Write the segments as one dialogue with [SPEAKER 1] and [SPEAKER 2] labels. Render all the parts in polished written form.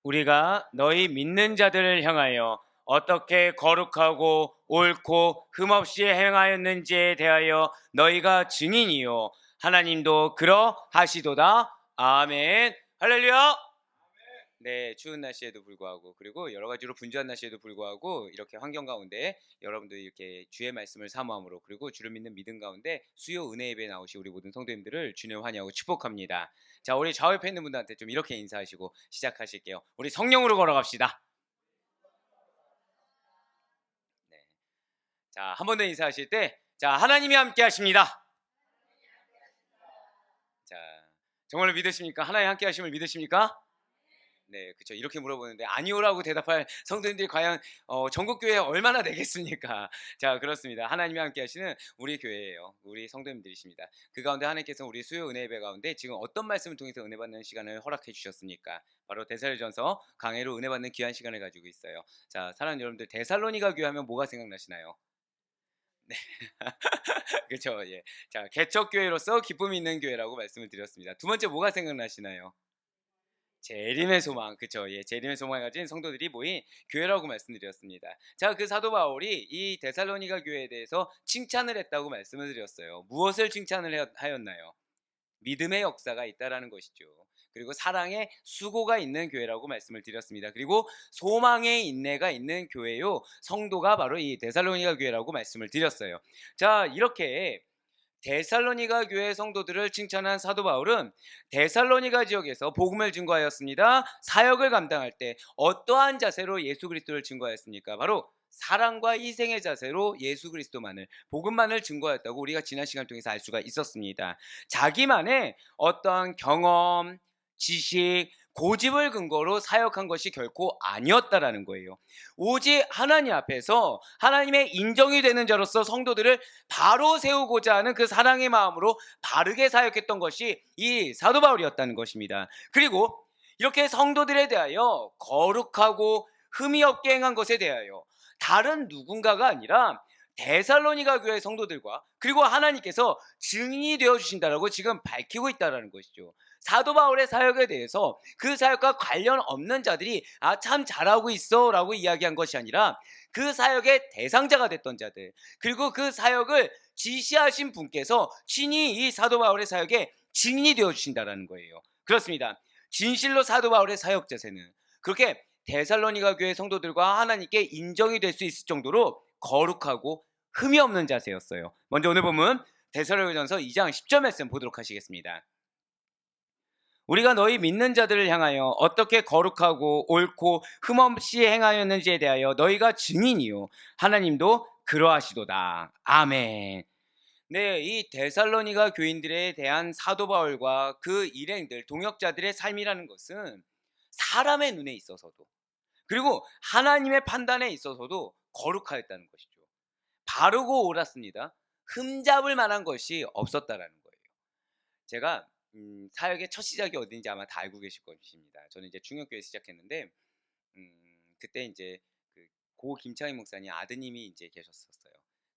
[SPEAKER 1] 우리가 너희 믿는 자들을 향하여 어떻게 거룩하고 옳고 흠없이 행하였는지에 대하여 너희가 증인이요 하나님도 그러하시도다. 아멘. 할렐루야. 네, 추운 날씨에도 불구하고 그리고 여러 가지로 분주한 날씨에도 불구하고 이렇게 환경 가운데 여러분들이 이렇게 주의 말씀을 사모함으로 그리고 주를 믿는 믿음 가운데 수요 은혜 예배에 나오신 우리 모든 성도님들을 주님 환영하고 축복합니다. 자, 우리 좌우 옆에 있는 분들한테 좀 이렇게 인사하시고 시작하실게요. 우리 성령으로 걸어갑시다. 네. 자, 한 번 더 인사하실 때, 자, 하나님이 함께 하십니다. 자, 정말로 믿으십니까? 하나님 함께 하심을 믿으십니까? 네, 그렇죠. 이렇게 물어보는데 아니오라고 대답할 성도님들이 과연 전국 교회에 얼마나 되겠습니까? 자, 그렇습니다. 하나님이 함께 하시는 우리 교회예요. 우리 성도님들이십니다. 그 가운데 하나님께서 우리 수요 은혜 예배 가운데 지금 어떤 말씀을 통해서 은혜 받는 시간을 허락해 주셨습니까? 바로 데살로전서 강해로 은혜 받는 귀한 시간을 가지고 있어요. 자, 사랑하는 여러분들, 데살로니가 교회 하면 뭐가 생각나시나요? 네. 그렇죠. 예. 자, 개척 교회로서 기쁨이 있는 교회라고 말씀을 드렸습니다. 두 번째 뭐가 생각나시나요? 재림의 소망, 그쵸? 예, 재림의 소망을 가진 성도들이 모인 교회라고 말씀드렸습니다. 자, 그 사도 바울이 이 데살로니가 교회에 대해서 칭찬을 했다고 말씀을 드렸어요. 무엇을 칭찬을 하였나요? 믿음의 역사가 있다라는 것이죠. 그리고 사랑의 수고가 있는 교회라고 말씀을 드렸습니다. 그리고 소망의 인내가 있는 교회요. 성도가 바로 이 데살로니가 교회라고 말씀을 드렸어요. 자, 이렇게 데살로니가 교회 성도들을 칭찬한 사도 바울은 데살로니가 지역에서 복음을 증거하였습니다. 사역을 감당할 때 어떠한 자세로 예수 그리스도를 증거하였습니까? 바로 사랑과 희생의 자세로 예수 그리스도만을, 복음만을 증거하였다고 우리가 지난 시간 통해서 알 수가 있었습니다. 자기만의 어떠한 경험, 지식, 고집을 근거로 사역한 것이 결코 아니었다라는 거예요. 오직 하나님 앞에서 하나님의 인정이 되는 자로서 성도들을 바로 세우고자 하는 그 사랑의 마음으로 바르게 사역했던 것이 이 사도 바울이었다는 것입니다. 그리고 이렇게 성도들에 대하여 거룩하고 흠이 없게 행한 것에 대하여 다른 누군가가 아니라 데살로니가 교회 성도들과 그리고 하나님께서 증인이 되어 주신다라고 지금 밝히고 있다라는 것이죠. 사도 바울의 사역에 대해서 그 사역과 관련 없는 자들이 참 잘하고 있어라고 이야기한 것이 아니라 그 사역의 대상자가 됐던 자들, 그리고 그 사역을 지시하신 분께서 친히 이 사도 바울의 사역에 증인이 되어 주신다라는 거예요. 그렇습니다. 진실로 사도 바울의 사역 자세는 그렇게 데살로니가 교회 성도들과 하나님께 인정이 될 수 있을 정도로 거룩하고 흠이 없는 자세였어요. 먼저 오늘 본문 데살로니가전서 2장 10절 말씀 보도록 하시겠습니다. 우리가 너희 믿는 자들을 향하여 어떻게 거룩하고 옳고 흠없이 행하였는지에 대하여 너희가 증인이요 하나님도 그러하시도다. 아멘. 네, 이 데살로니가 교인들에 대한 사도 바울과 그 일행들, 동역자들의 삶이라는 것은 사람의 눈에 있어서도 그리고 하나님의 판단에 있어서도 거룩하였다는 것이죠. 바르고 옳았습니다. 흠잡을 만한 것이 없었다라는 거예요. 제가 사역의 첫 시작이 어딘지 아마 다 알고 계실 것입니다. 저는 이제 중역교회 시작했는데 그때 이제 고 김창희 목사님 아드님이 이제 계셨었어요.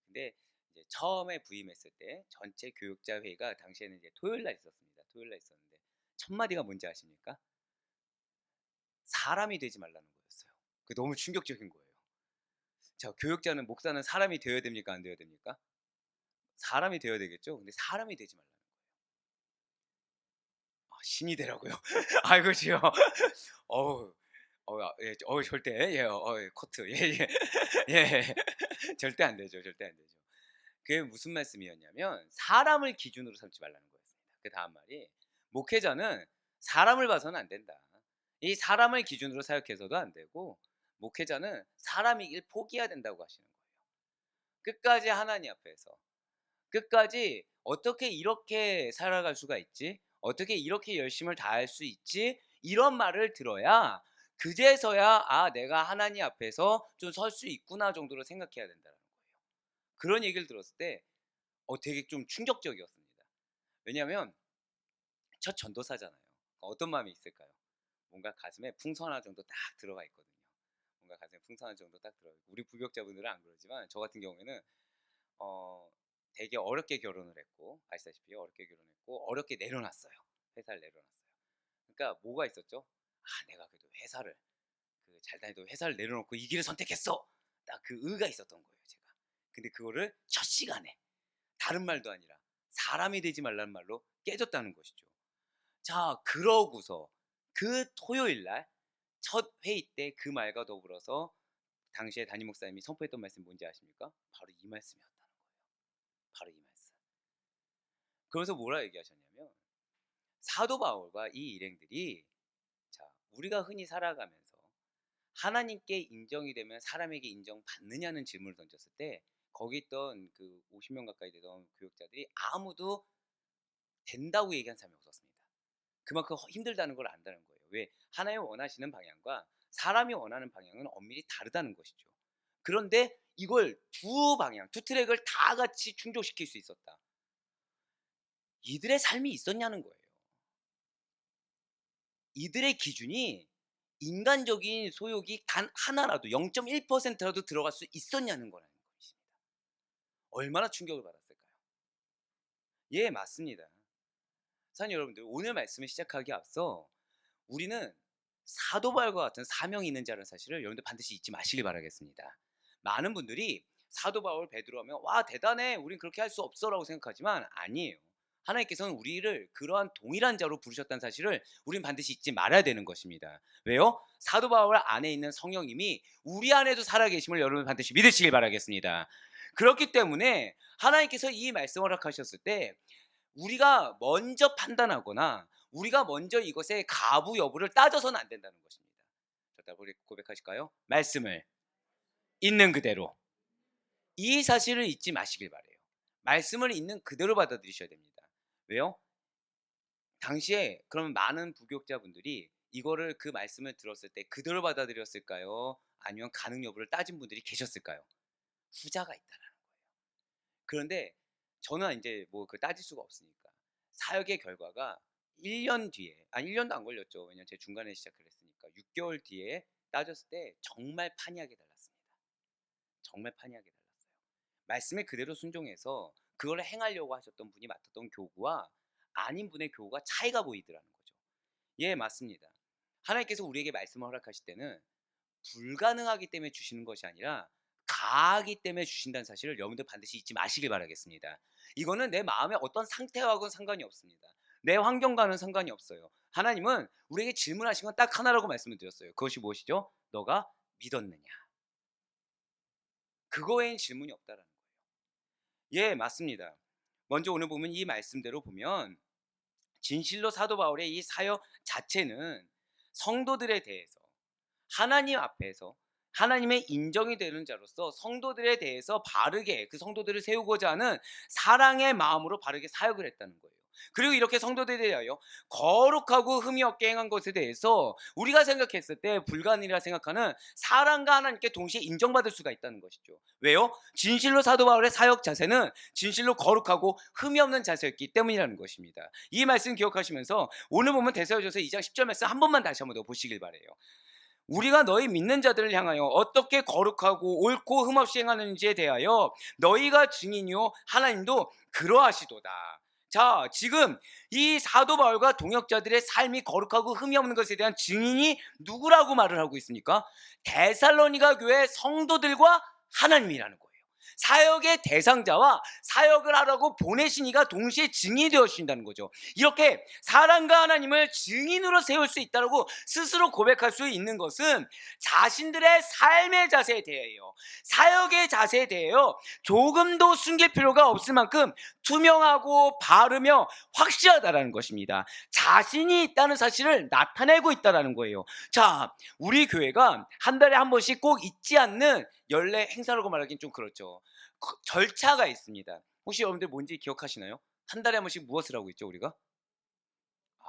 [SPEAKER 1] 근데 이제 처음에 부임했을 때 전체 교육자 회의가 당시에는 이제 토요일 날 있었습니다. 토요일 날 있었는데 첫 마디가 뭔지 아십니까? 사람이 되지 말라는 거였어요. 그 너무 충격적인 거예요. 자, 교육자는 목사는 사람이 되어야 됩니까? 안 되어야 됩니까? 사람이 되어야 되겠죠. 근데 사람이 되지 말라는 거예요. 신이 되라고요. 아이고 지요. 어우. 예, 절대, 예, 커트, 예, 예, 예, 절대 안 되죠, 절대 안 되죠. 그게 무슨 말씀이었냐면 사람을 기준으로 삼지 말라는 거였습니다. 그 다음 말이 목회자는 사람을 봐서는 안 된다. 이 사람을 기준으로 사역해서도 안 되고 목회자는 사람이길 포기해야 된다고 하시는 거예요. 끝까지 하나님 앞에서 끝까지 어떻게 이렇게 살아갈 수가 있지? 어떻게 이렇게 열심을 다할 수 있지? 이런 말을 들어야 그제서야 내가 하나님 앞에서 좀 설 수 있구나 정도로 생각해야 된다는 거예요. 그런 얘기를 들었을 때 되게 좀 충격적이었습니다. 왜냐하면 첫 전도사잖아요. 어떤 마음이 있을까요? 뭔가 가슴에 풍선 하나 정도 딱 들어가 있거든요. 뭔가 가슴에 풍선 하나 정도 딱 들어가 있고 우리 부격자분들은 안 그러지만 저 같은 경우에는 되게 어렵게 결혼을 했고 아시다시피 어렵게 결혼했고 어렵게 내려놨어요. 회사를 내려놨어요. 그러니까 뭐가 있었죠? 내가 그래도 회사를 잘 다니던 회사를 내려놓고 이 길을 선택했어. 딱 그 의가 있었던 거예요, 제가. 근데 그거를 첫 시간에 다른 말도 아니라 사람이 되지 말라는 말로 깨졌다는 것이죠. 자, 그러고서 그 토요일 날 첫 회의 때 그 말과 더불어서 당시에 담임 목사님이 선포했던 말씀이 뭔지 아십니까? 바로 이 말씀이었다는 거예요. 바로 이 말씀. 그러면서 뭐라 얘기하셨냐면, 사도 바울과 이 일행들이, 자, 우리가 흔히 살아가면서 하나님께 인정이 되면 사람에게 인정받느냐는 질문을 던졌을 때, 거기 있던 그 50명 가까이 되던 교역자들이 아무도 된다고 얘기한 사람이 없었습니다. 그만큼 힘들다는 걸 안다는 거예요. 왜? 하나님 원하시는 방향과 사람이 원하는 방향은 엄밀히 다르다는 것이죠. 그런데 이걸 두 방향, 두 트랙을 다 같이 충족시킬 수 있었다. 이들의 삶이 있었냐는 거예요. 이들의 기준이 인간적인 소욕이 단 하나라도 0.1%라도 들어갈 수 있었냐는 거라는 것입니다. 얼마나 충격을 받았을까요? 예, 맞습니다. 사랑하는 여러분들, 오늘 말씀을 시작하기 앞서 우리는 사도 바울과 같은 사명이 있는 자라는 사실을 여러분들 반드시 잊지 마시길 바라겠습니다. 많은 분들이 사도 바울, 베드로 하면 와 대단해, 우린 그렇게 할 수 없어 라고 생각하지만 아니에요. 하나님께서는 우리를 그러한 동일한 자로 부르셨다는 사실을 우린 반드시 잊지 말아야 되는 것입니다. 왜요? 사도 바울 안에 있는 성령님이 우리 안에도 살아계심을 여러분 반드시 믿으시길 바라겠습니다. 그렇기 때문에 하나님께서 이 말씀을 허락하셨을 때 우리가 먼저 판단하거나 우리가 먼저 이것의 가부 여부를 따져서는 안 된다는 것입니다. 자, 우리 고백하실까요? 말씀을 있는 그대로. 이 사실을 잊지 마시길 바래요. 말씀을 있는 그대로 받아들이셔야 됩니다. 왜요? 당시에 그러면 많은 부교육자분들이 이거를 그 말씀을 들었을 때 그대로 받아들였을까요? 아니면 가능 여부를 따진 분들이 계셨을까요? 후자가 있다라는 거예요. 그런데 저는 이제 뭐 그 따질 수가 없으니까 사역의 결과가 1년 뒤에, 1년도 안 걸렸죠. 왜냐면 제가 중간에 시작을 했으니까 6개월 뒤에 따졌을 때 정말 판이하게 달랐습니다. 정말 판이하게 달랐어요. 말씀에 그대로 순종해서 그걸 행하려고 하셨던 분이 맡았던 교구와 아닌 분의 교구가 차이가 보이더라는 거죠. 예, 맞습니다. 하나님께서 우리에게 말씀을 허락하실 때는 불가능하기 때문에 주시는 것이 아니라 가하기 때문에 주신다는 사실을 여러분들 반드시 잊지 마시길 바라겠습니다. 이거는 내 마음의 어떤 상태와는 상관이 없습니다. 내 환경과는 상관이 없어요. 하나님은 우리에게 질문하신 건 딱 하나라고 말씀을 드렸어요. 그것이 무엇이죠? 너가 믿었느냐? 그거 외엔 질문이 없다라는 거예요. 예, 맞습니다. 먼저 오늘 보면 이 말씀대로 보면 진실로 사도 바울의 이 사역 자체는 성도들에 대해서 하나님 앞에서 하나님의 인정이 되는 자로서 성도들에 대해서 바르게 그 성도들을 세우고자 하는 사랑의 마음으로 바르게 사역을 했다는 거예요. 그리고 이렇게 성도들에 대하여 거룩하고 흠이 없게 행한 것에 대해서 우리가 생각했을 때 불가능이라 생각하는 사랑과 하나님께 동시에 인정받을 수가 있다는 것이죠. 왜요? 진실로 사도 바울의 사역 자세는 진실로 거룩하고 흠이 없는 자세였기 때문이라는 것입니다. 이 말씀 기억하시면서 오늘 보면 데살로니가서 2장 10절 말씀 한 번만 다시 한번 더 보시길 바라요. 우리가 너희 믿는 자들을 향하여 어떻게 거룩하고 옳고 흠없이 행하는지에 대하여 너희가 증인이요 하나님도 그러하시도다. 자, 지금 이 사도 바울과 동역자들의 삶이 거룩하고 흠이 없는 것에 대한 증인이 누구라고 말을 하고 있습니까? 데살로니가 교회 성도들과 하나님이라는 거예요. 사역의 대상자와 사역을 하라고 보내신 이가 동시에 증인이 되어 주신다는 거죠. 이렇게 사랑과 하나님을 증인으로 세울 수 있다고 스스로 고백할 수 있는 것은 자신들의 삶의 자세에 대해요. 사역의 자세에 대해요. 조금도 숨길 필요가 없을 만큼 투명하고 바르며 확실하다라는 것입니다. 자신이 있다는 사실을 나타내고 있다라는 거예요. 자, 우리 교회가 한 달에 한 번씩 꼭 잊지 않는 연례 행사라고 말하기는 좀 그렇죠. 절차가 있습니다. 혹시 여러분들 뭔지 기억하시나요? 한 달에 한 번씩 무엇을 하고 있죠, 우리가? 아,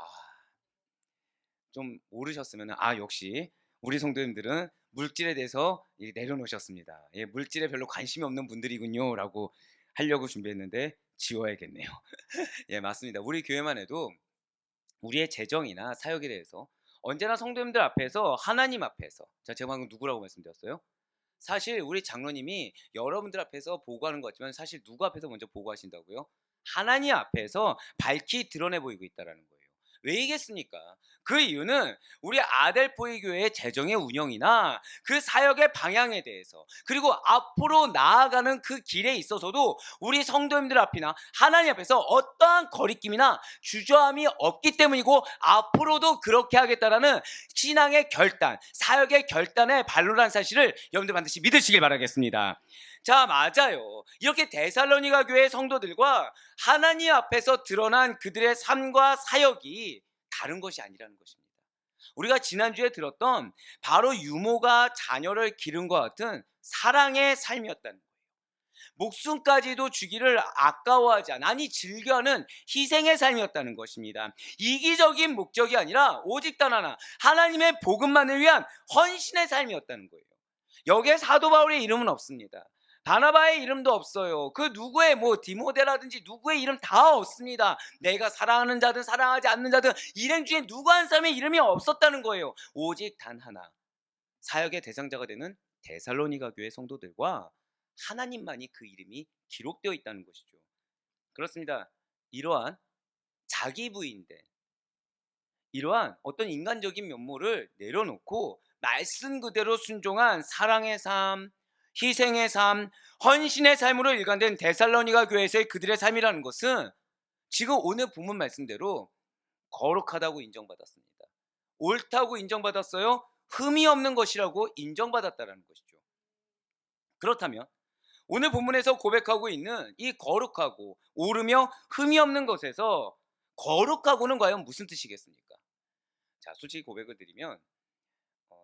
[SPEAKER 1] 좀 모르셨으면 역시 우리 성도님들은 물질에 대해서 내려놓으셨습니다. 예, 물질에 별로 관심이 없는 분들이군요 라고 하려고 준비했는데 지워야겠네요. 예, 맞습니다. 우리 교회만 해도 우리의 재정이나 사역에 대해서 언제나 성도님들 앞에서 하나님 앞에서, 자, 제가 방금 누구라고 말씀드렸어요? 사실 우리 장로님이 여러분들 앞에서 보고하는 것 같지만 사실 누구 앞에서 먼저 보고하신다고요? 하나님 앞에서 밝히 드러내 보이고 있다는 거예요. 왜이겠습니까? 그 이유는 우리 아델포이 교회의 재정의 운영이나 그 사역의 방향에 대해서, 그리고 앞으로 나아가는 그 길에 있어서도 우리 성도님들 앞이나 하나님 앞에서 어떠한 거리낌이나 주저함이 없기 때문이고, 앞으로도 그렇게 하겠다라는 신앙의 결단, 사역의 결단의 발로라는 사실을 여러분들 반드시 믿으시길 바라겠습니다. 자, 맞아요. 이렇게 데살로니가 교회 성도들과 하나님 앞에서 드러난 그들의 삶과 사역이 다른 것이 아니라는 것입니다. 우리가 지난주에 들었던 바로 유모가 자녀를 기른 것 같은 사랑의 삶이었다는 거예요. 목숨까지도 주기를 아까워하지 않아, 아니 즐겨하는 희생의 삶이었다는 것입니다. 이기적인 목적이 아니라 오직 단 하나, 하나님의 복음만을 위한 헌신의 삶이었다는 거예요. 여기에 사도 바울의 이름은 없습니다. 바나바의 이름도 없어요. 그 누구의 디모데라든지 누구의 이름 다 없습니다. 내가 사랑하는 자든 사랑하지 않는 자든 일행 중에 누구 한 사람의 이름이 없었다는 거예요. 오직 단 하나, 사역의 대상자가 되는 데살로니가 교회 성도들과 하나님만이 그 이름이 기록되어 있다는 것이죠. 그렇습니다. 이러한 자기 부인된, 이러한 어떤 인간적인 면모를 내려놓고 말씀 그대로 순종한 사랑의 삶, 희생의 삶, 헌신의 삶으로 일관된 데살로니가 교회에서의 그들의 삶이라는 것은 지금 오늘 본문 말씀대로 거룩하다고 인정받았습니다. 옳다고 인정받았어요. 흠이 없는 것이라고 인정받았다는 것이죠. 그렇다면 오늘 본문에서 고백하고 있는 이 거룩하고 옳으며 흠이 없는 것에서 거룩하고는 과연 무슨 뜻이겠습니까? 자, 솔직히 고백을 드리면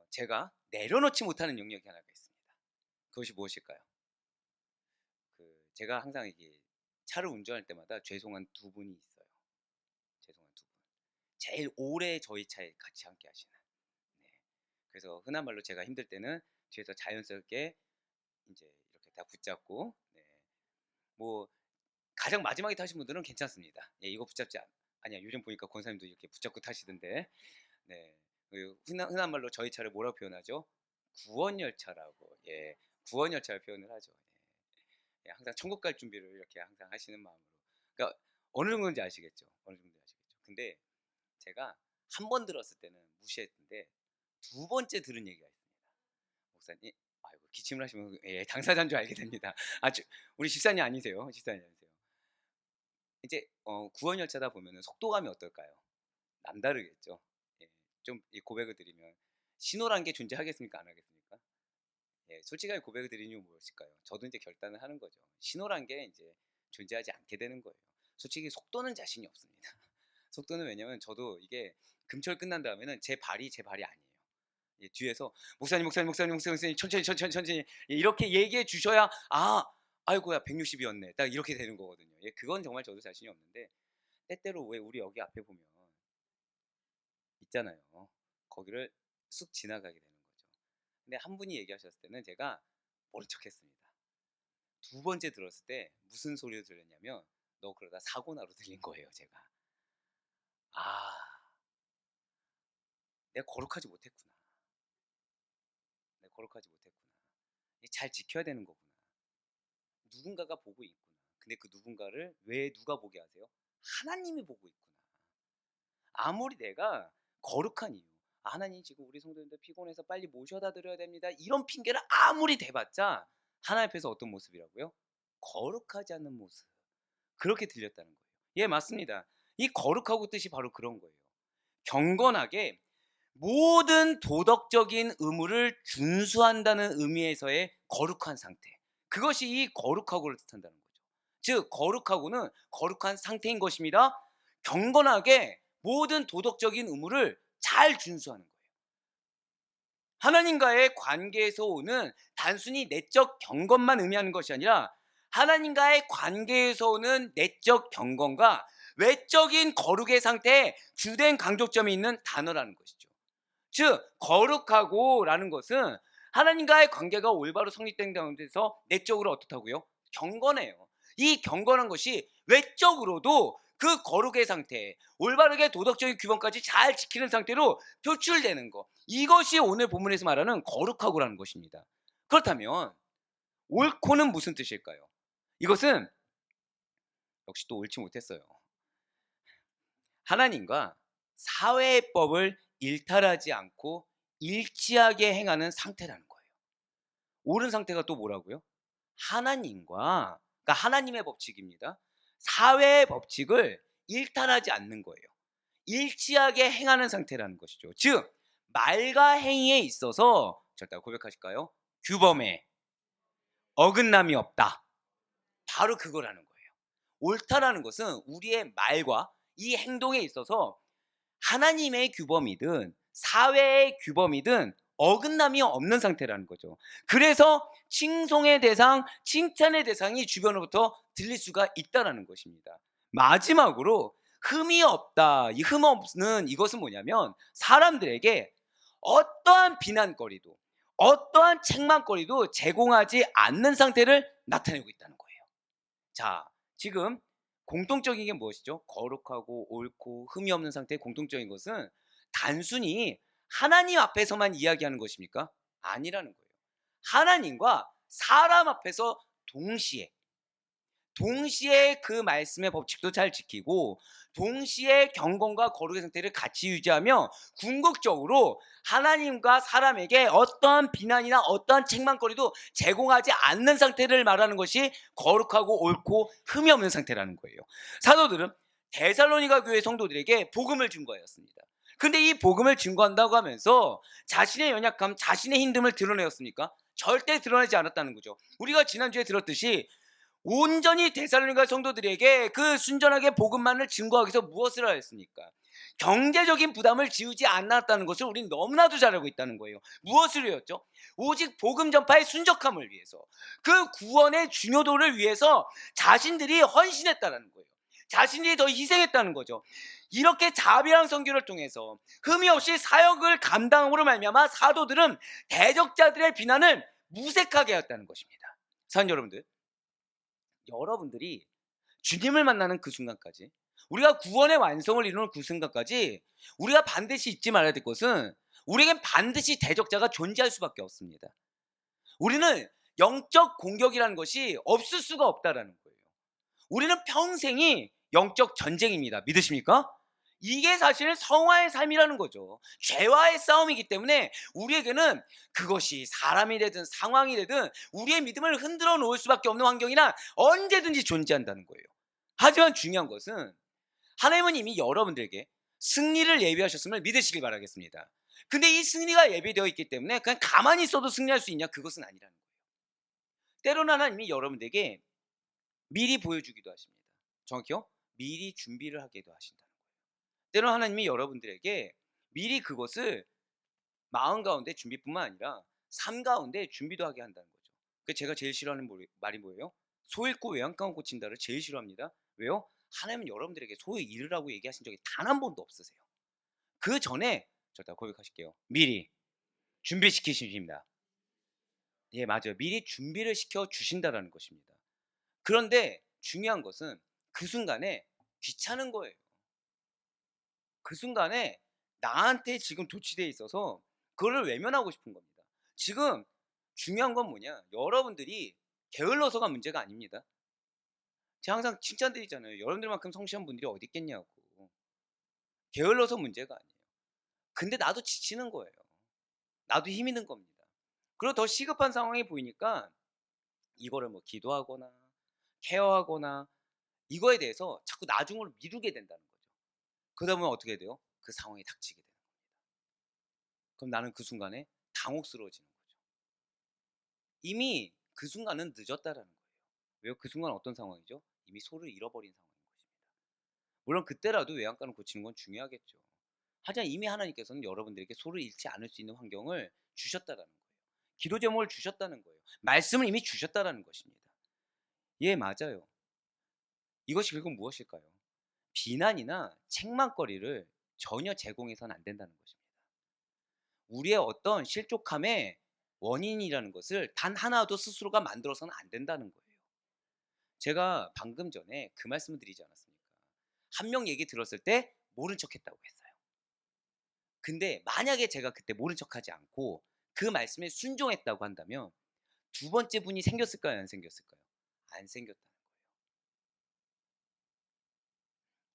[SPEAKER 1] 제가 내려놓지 못하는 영역이 하나가 있습니다. 그것이 무엇일까요? 제가 항상 이게 차를 운전할 때마다 죄송한 두 분이 있어요. 죄송한 두 분. 제일 오래 저희 차에 같이 함께 하시는. 네. 그래서 흔한 말로 제가 힘들 때는 뒤에서 자연스럽게 이제 이렇게 다 붙잡고, 네. 뭐 가장 마지막에 타신 분들은 괜찮습니다. 예, 이거 붙잡지 아니야. 요즘 보니까 권사님도 이렇게 붙잡고 타시던데. 네. 흔한 말로 저희 차를 뭐라고 표현하죠? 구원열차라고. 예, 구원열차를 표현을 하죠. 예, 항상 천국 갈 준비를 이렇게 항상 하시는 마음으로. 그러니까 어느 정도인지 아시겠죠? 어느 정도인지 아시겠죠? 근데 제가 한 번 들었을 때는 무시했는데 두 번째 들은 얘기가 있습니다. 목사님, 아이고 기침을 하시면 당사자인 줄 알게 됩니다. 우리 집사님 아니세요? 집사님 아니세요? 이제 구원열차다 보면은 속도감이 어떨까요? 남다르겠죠. 예, 좀 이 고백을 드리면 신호란 게 존재하겠습니까? 안 하겠습니까? 예, 솔직하게 고백을 드리는 이유는 무엇일까요? 저도 이제 결단을 하는 거죠. 신호란 게 이제 존재하지 않게 되는 거예요. 솔직히 속도는 자신이 없습니다. 속도는 왜냐면 저도 이게 금철 끝난 다음에는 제 발이 아니에요. 예, 뒤에서 목사님 천천히 예, 이렇게 얘기해 주셔야 아이고야 160이었네 딱 이렇게 되는 거거든요. 예, 그건 정말 저도 자신이 없는데 때때로 왜 우리 여기 앞에 보면 있잖아요. 거기를 쑥 지나가게 되는 거죠. 근데 한 분이 얘기하셨을 때는 제가 모른 척했습니다. 두 번째 들었을 때 무슨 소리를 들렸냐면 너 그러다 사고 나로 들린 거예요. 제가 내가 거룩하지 못했구나. 내가 거룩하지 못했구나. 잘 지켜야 되는 거구나. 누군가가 보고 있구나. 근데 그 누군가를 왜 누가 보게 하세요? 하나님이 보고 있구나. 아무리 내가 거룩한 이유, 하나님 지금 우리 성도님들 피곤해서 빨리 모셔다 드려야 됩니다. 이런 핑계를 아무리 대봤자 하나님 앞에서 어떤 모습이라고요? 거룩하지 않는 모습. 그렇게 들렸다는 거예요. 예, 맞습니다. 이 거룩하고 뜻이 바로 그런 거예요. 경건하게 모든 도덕적인 의무를 준수한다는 의미에서의 거룩한 상태. 그것이 이 거룩하고를 뜻한다는 거죠. 즉 거룩하고는 거룩한 상태인 것입니다. 경건하게 모든 도덕적인 의무를 잘 준수하는 거예요. 하나님과의 관계에서 오는 단순히 내적 경건만 의미하는 것이 아니라 하나님과의 관계에서 오는 내적 경건과 외적인 거룩의 상태에 주된 강조점이 있는 단어라는 것이죠. 즉 거룩하고 라는 것은 하나님과의 관계가 올바로 성립된 가운데서 내적으로 어떻다고요? 경건해요. 이 경건한 것이 외적으로도 그 거룩의 상태, 올바르게 도덕적인 규범까지 잘 지키는 상태로 표출되는 것, 이것이 오늘 본문에서 말하는 거룩하고라는 것입니다. 그렇다면 옳고는 무슨 뜻일까요? 이것은 역시 또 옳지 못했어요. 하나님과 사회법을 일탈하지 않고 일치하게 행하는 상태라는 거예요. 옳은 상태가 또 뭐라고요? 하나님과, 그러니까 하나님의 법칙입니다. 사회의 법칙을 일탈하지 않는 거예요. 일치하게 행하는 상태라는 것이죠. 즉 말과 행위에 있어서 절대 고백하실까요? 규범에 어긋남이 없다. 바로 그거라는 거예요. 옳다라는 것은 우리의 말과 이 행동에 있어서 하나님의 규범이든 사회의 규범이든 어긋남이 없는 상태라는 거죠. 그래서 칭송의 대상, 칭찬의 대상이 주변으로부터 들릴 수가 있다라는 것입니다. 마지막으로 흠이 없다. 이 흠 없는 이것은 뭐냐면 사람들에게 어떠한 비난거리도 어떠한 책망거리도 제공하지 않는 상태를 나타내고 있다는 거예요. 자, 지금 공통적인 게 무엇이죠? 거룩하고 옳고 흠이 없는 상태의 공통적인 것은 단순히 하나님 앞에서만 이야기하는 것입니까? 아니라는 거예요. 하나님과 사람 앞에서 동시에 그 말씀의 법칙도 잘 지키고 동시에 경건과 거룩의 상태를 같이 유지하며 궁극적으로 하나님과 사람에게 어떠한 비난이나 어떠한 책망거리도 제공하지 않는 상태를 말하는 것이 거룩하고 옳고 흠이 없는 상태라는 거예요. 사도들은 데살로니가 교회 성도들에게 복음을 증거하였습니다. 근데 이 복음을 증거한다고 하면서 자신의 연약함, 자신의 힘듦을 드러내었습니까? 절대 드러내지 않았다는 거죠. 우리가 지난주에 들었듯이 온전히 데살로니가 성도들에게 그 순전하게 복음만을 증거하기 위해서 무엇을 하였습니까? 경제적인 부담을 지우지 않았다는 것을 우리는 너무나도 잘 알고 있다는 거예요. 무엇을 위했죠? 오직 복음 전파의 순적함을 위해서, 그 구원의 중요도를 위해서 자신들이 헌신했다는 거예요. 자신들이 더 희생했다는 거죠. 이렇게 자비랑 선교를 통해서 흠이 없이 사역을 감당함으로 말미암아 사도들은 대적자들의 비난을 무색하게 하였다는 것입니다. 사랑하는 여러분들, 여러분들이 주님을 만나는 그 순간까지, 우리가 구원의 완성을 이루는 그 순간까지 우리가 반드시 잊지 말아야 될 것은 우리에겐 반드시 대적자가 존재할 수밖에 없습니다. 우리는 영적 공격이라는 것이 없을 수가 없다라는 거예요. 우리는 평생이 영적 전쟁입니다. 믿으십니까? 이게 사실은 성화의 삶이라는 거죠. 죄와의 싸움이기 때문에 우리에게는 그것이 사람이 되든 상황이 되든 우리의 믿음을 흔들어 놓을 수밖에 없는 환경이나 언제든지 존재한다는 거예요. 하지만 중요한 것은 하나님은 이미 여러분들에게 승리를 예비하셨음을 믿으시길 바라겠습니다. 근데 이 승리가 예비되어 있기 때문에 그냥 가만히 있어도 승리할 수 있냐? 그것은 아니라는 거예요. 때로는 하나님이 여러분들에게 미리 보여주기도 하십니다. 정확히요? 미리 준비를 하기도 하신다는 거예요. 때로는 하나님이 여러분들에게 미리 그것을 마음 가운데 준비뿐만 아니라 삶 가운데 준비도 하게 한다는 거죠. 그 제가 제일 싫어하는 말이 뭐예요? 소 잃고 외양간 고친다를 제일 싫어합니다. 왜요? 하나님은 여러분들에게 소에 잃으라고 얘기하신 적이 단 한 번도 없으세요. 그 전에 저다 고백하실게요. 미리 준비시키십니다. 예, 맞아요. 미리 준비를 시켜 주신다라는 것입니다. 그런데 중요한 것은 그 순간에 귀찮은 거예요. 그 순간에 나한테 지금 도취되어 있어서 그거를 외면하고 싶은 겁니다. 지금 중요한 건 뭐냐? 여러분들이 게을러서가 문제가 아닙니다. 제가 항상 칭찬드리잖아요. 여러분들만큼 성실한 분들이 어디 있겠냐고. 게을러서 문제가 아니에요. 근데 나도 지치는 거예요. 나도 힘이 든 겁니다. 그리고 더 시급한 상황이 보이니까 이거를 뭐 기도하거나 케어하거나 이거에 대해서 자꾸 나중으로 미루게 된다는 거죠. 그러다 보면 어떻게 돼요? 그 상황이 닥치게 돼요. 그럼 나는 그 순간에 당혹스러워지는 거죠. 이미 그 순간은 늦었다라는 거예요. 왜요? 그 순간은 어떤 상황이죠? 이미 소를 잃어버린 상황인 것입니다. 물론 그때라도 외양간을 고치는 건 중요하겠죠. 하지만 이미 하나님께서는 여러분들에게 소를 잃지 않을 수 있는 환경을 주셨다라는 거예요. 기도 제목을 주셨다는 거예요. 말씀을 이미 주셨다라는 것입니다. 예, 맞아요. 이것이 결국 무엇일까요? 비난이나 책망거리를 전혀 제공해서는 안 된다는 것입니다. 우리의 어떤 실족함의 원인이라는 것을 단 하나도 스스로가 만들어서는 안 된다는 거예요. 제가 방금 전에 그 말씀을 드리지 않았습니까? 한 명 얘기 들었을 때 모른 척했다고 했어요. 근데 만약에 제가 그때 모른 척하지 않고 그 말씀에 순종했다고 한다면 두 번째 분이 생겼을까요? 안 생겼을까요? 안 생겼다는 거예요.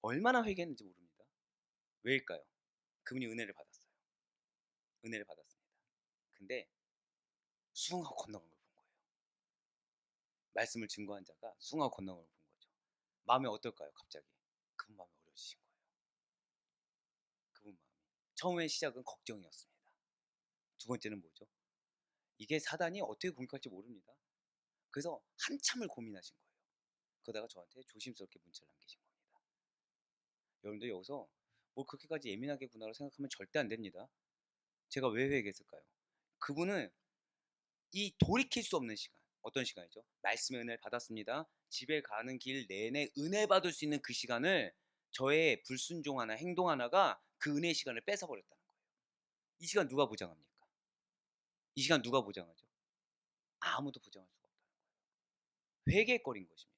[SPEAKER 1] 얼마나 회개했는지 모릅니다. 왜일까요? 그분이 은혜를 받았어요. 은혜를 받았습니다. 근데 수긍하고 건너간 걸 본 거예요. 말씀을 증거한 자가 수긍하고 건너간 걸 본 거죠. 마음이 어떨까요? 갑자기 그분 마음이 어려워지신 거예요. 그분 마음이. 처음에 시작은 걱정이었습니다. 두 번째는 뭐죠? 이게 사단이 어떻게 공격할지 모릅니다. 그래서 한참을 고민하신 거예요. 그러다가 저한테 조심스럽게 문자를 남기신 겁니다. 여러분들 여기서 뭐 그렇게까지 예민하게구나라고 생각하면 절대 안 됩니다. 제가 왜 회개했을까요? 그분은 이 돌이킬 수 없는 시간, 어떤 시간이죠? 말씀의 은혜를 받았습니다. 집에 가는 길 내내 은혜 받을 수 있는 그 시간을 저의 불순종 하나, 행동 하나가 그 은혜의 시간을 뺏어버렸다는 거예요. 이 시간 누가 보장합니까? 이 시간 누가 보장하죠? 아무도 보장할 수가 없다는 거예요. 회개거린 것입니다.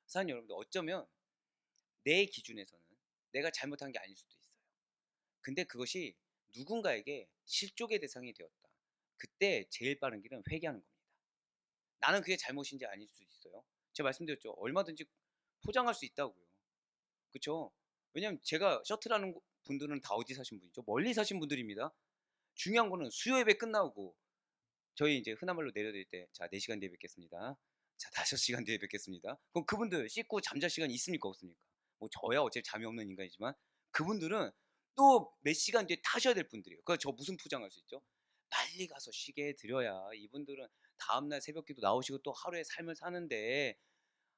[SPEAKER 1] 사랑하는 여러분들, 어쩌면 내 기준에서는 내가 잘못한 게 아닐 수도 있어요. 근데 그것이 누군가에게 실족의 대상이 되었다. 그때 제일 빠른 길은 회개하는 겁니다. 나는 그게 잘못인지 아닐 수 있어요. 제가 말씀드렸죠. 얼마든지 포장할 수 있다고요. 그렇죠? 왜냐면 제가 셔틀하는 분들은 다 어디 사신 분이죠? 멀리 사신 분들입니다. 중요한 거는 수요 예배 끝나고 저희 이제 흔한 말로 내려드릴 때, 자, 4시간 뒤에 뵙겠습니다. 자, 5시간 뒤에 뵙겠습니다. 그럼 그분들 씻고 잠잘 시간이 있습니까? 없습니까? 뭐 저야 어차피 잠이 없는 인간이지만 그분들은 또 몇 시간 뒤에 타셔야 될 분들이에요. 그래서 저 무슨 포장할 수 있죠? 빨리 가서 쉬게 해드려야 이분들은 다음날 새벽기도 나오시고 또 하루의 삶을 사는데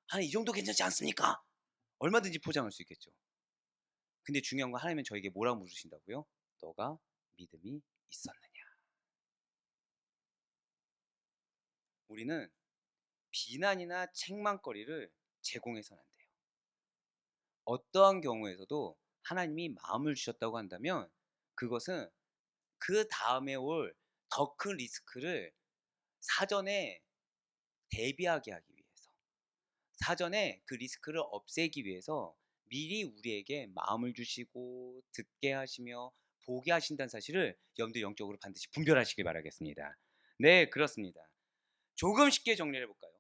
[SPEAKER 1] 한 이 정도 괜찮지 않습니까? 얼마든지 포장할 수 있겠죠. 근데 중요한 건 하나님은 저에게 뭐라고 물으신다고요? 너가 믿음이 있었느냐? 우리는 비난이나 책망거리를 제공해서는 안 돼요. 어떠한 경우에서도 하나님이 마음을 주셨다고 한다면 그것은 그 다음에 올 더 큰 리스크를 사전에 대비하게 하기 위해서, 사전에 그 리스크를 없애기 위해서 미리 우리에게 마음을 주시고 듣게 하시며 보게 하신다는 사실을 여러분들 영적으로 반드시 분별하시길 바라겠습니다. 네, 그렇습니다. 조금 쉽게 정리를 해볼까요?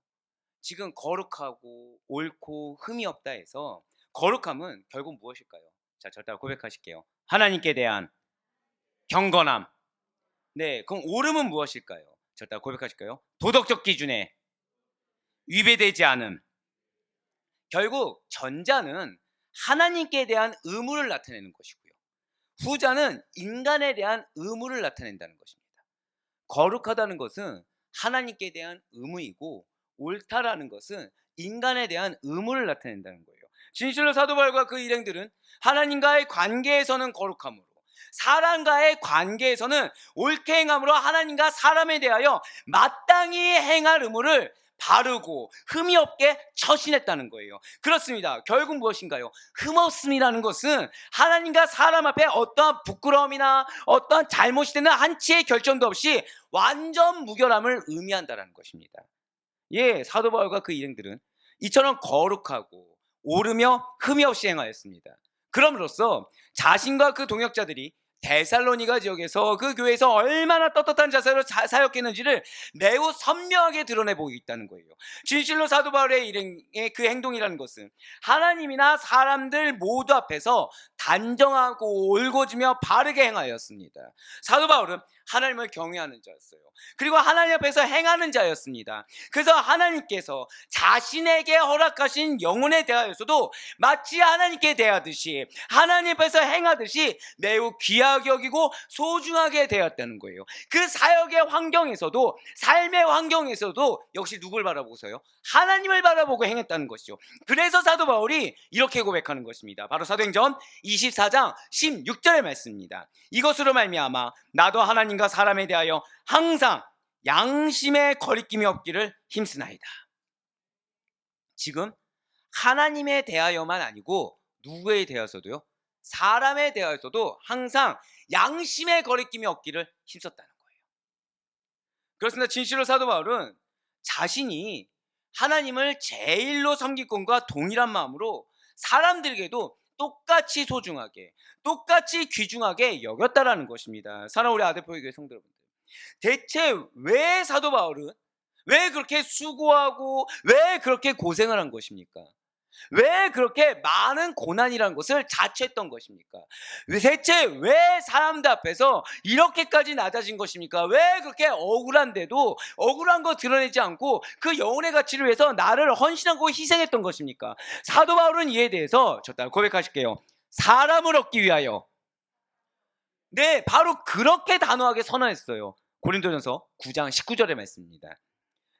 [SPEAKER 1] 지금 거룩하고 옳고 흠이 없다 해서 거룩함은 결국 무엇일까요? 자, 저 따라 고백하실게요. 하나님께 대한 경건함. 네, 그럼 옳음은 무엇일까요? 저 따라 고백하실까요? 도덕적 기준에 위배되지 않음. 결국 전자는 하나님께 대한 의무를 나타내는 것이고요. 후자는 인간에 대한 의무를 나타낸다는 것입니다. 거룩하다는 것은 하나님께 대한 의무이고 옳다라는 것은 인간에 대한 의무를 나타낸다는 거예요. 진실로 사도 바울과 그 일행들은 하나님과의 관계에서는 거룩함으로, 사람과의 관계에서는 옳게 행함으로 하나님과 사람에 대하여 마땅히 행할 의무를 바르고 흠이 없게 처신했다는 거예요. 그렇습니다. 결국 무엇인가요? 흠없음이라는 것은 하나님과 사람 앞에 어떠한 부끄러움이나 어떠한 잘못이 되는 한치의 결정도 없이 완전 무결함을 의미한다는 것입니다. 예, 사도 바울과 그 일행들은 이처럼 거룩하고 오르며 흠이 없이 행하였습니다. 그럼으로써 자신과 그 동역자들이 데살로니가 지역에서 그 교회에서 얼마나 떳떳한 자세로 사역했는지를 매우 선명하게 드러내보고 있다는 거예요. 진실로 사도 바울의 일행의 그 행동이라는 것은 하나님이나 사람들 모두 앞에서 단정하고 올곧으며 바르게 행하였습니다. 사도 바울은 하나님을 경외하는 자였어요. 그리고 하나님 앞에서 행하는 자였습니다. 그래서 하나님께서 자신에게 허락하신 영혼에 대하여서도 마치 하나님께 대하듯이 하나님 앞에서 행하듯이 매우 귀하게 여기고 소중하게 대했다는 거예요. 그 사역의 환경에서도, 삶의 환경에서도 역시 누굴 바라보고서요? 하나님을 바라보고 행했다는 것이죠. 그래서 사도 바울이 이렇게 고백하는 것입니다. 바로 사도행전 24장 16절의 말씀입니다. 이것으로 말미암아 나도 하나님과 사람에 대하여 항상 양심의 거리낌이 없기를 힘쓰나이다. 지금 하나님에 대하여만 아니고 누구에 대해서도요? 사람에 대해서도 항상 양심의 거리낌이 없기를 힘썼다는 거예요. 그렇습니다. 진실로 사도 바울은 자신이 하나님을 제일로 섬길 것과 동일한 마음으로 사람들에게도 똑같이 소중하게, 똑같이 귀중하게 여겼다라는 것입니다. 사랑하는 우리 아대포의 교회 성도 여러분들, 대체 왜 사도 바울은 왜 그렇게 수고하고 왜 그렇게 고생을 한 것입니까? 왜 그렇게 많은 고난이라는 것을 자초했던 것입니까? 대체 왜 사람들 앞에서 이렇게까지 낮아진 것입니까? 왜 그렇게 억울한데도 억울한 거 드러내지 않고 그 영혼의 가치를 위해서 나를 헌신하고 희생했던 것입니까? 사도 바울은 이에 대해서 저 따라 고백하실게요. 사람을 얻기 위하여. 네, 바로 그렇게 단호하게 선언했어요. 고린도전서 9장 19절의 말씀입니다.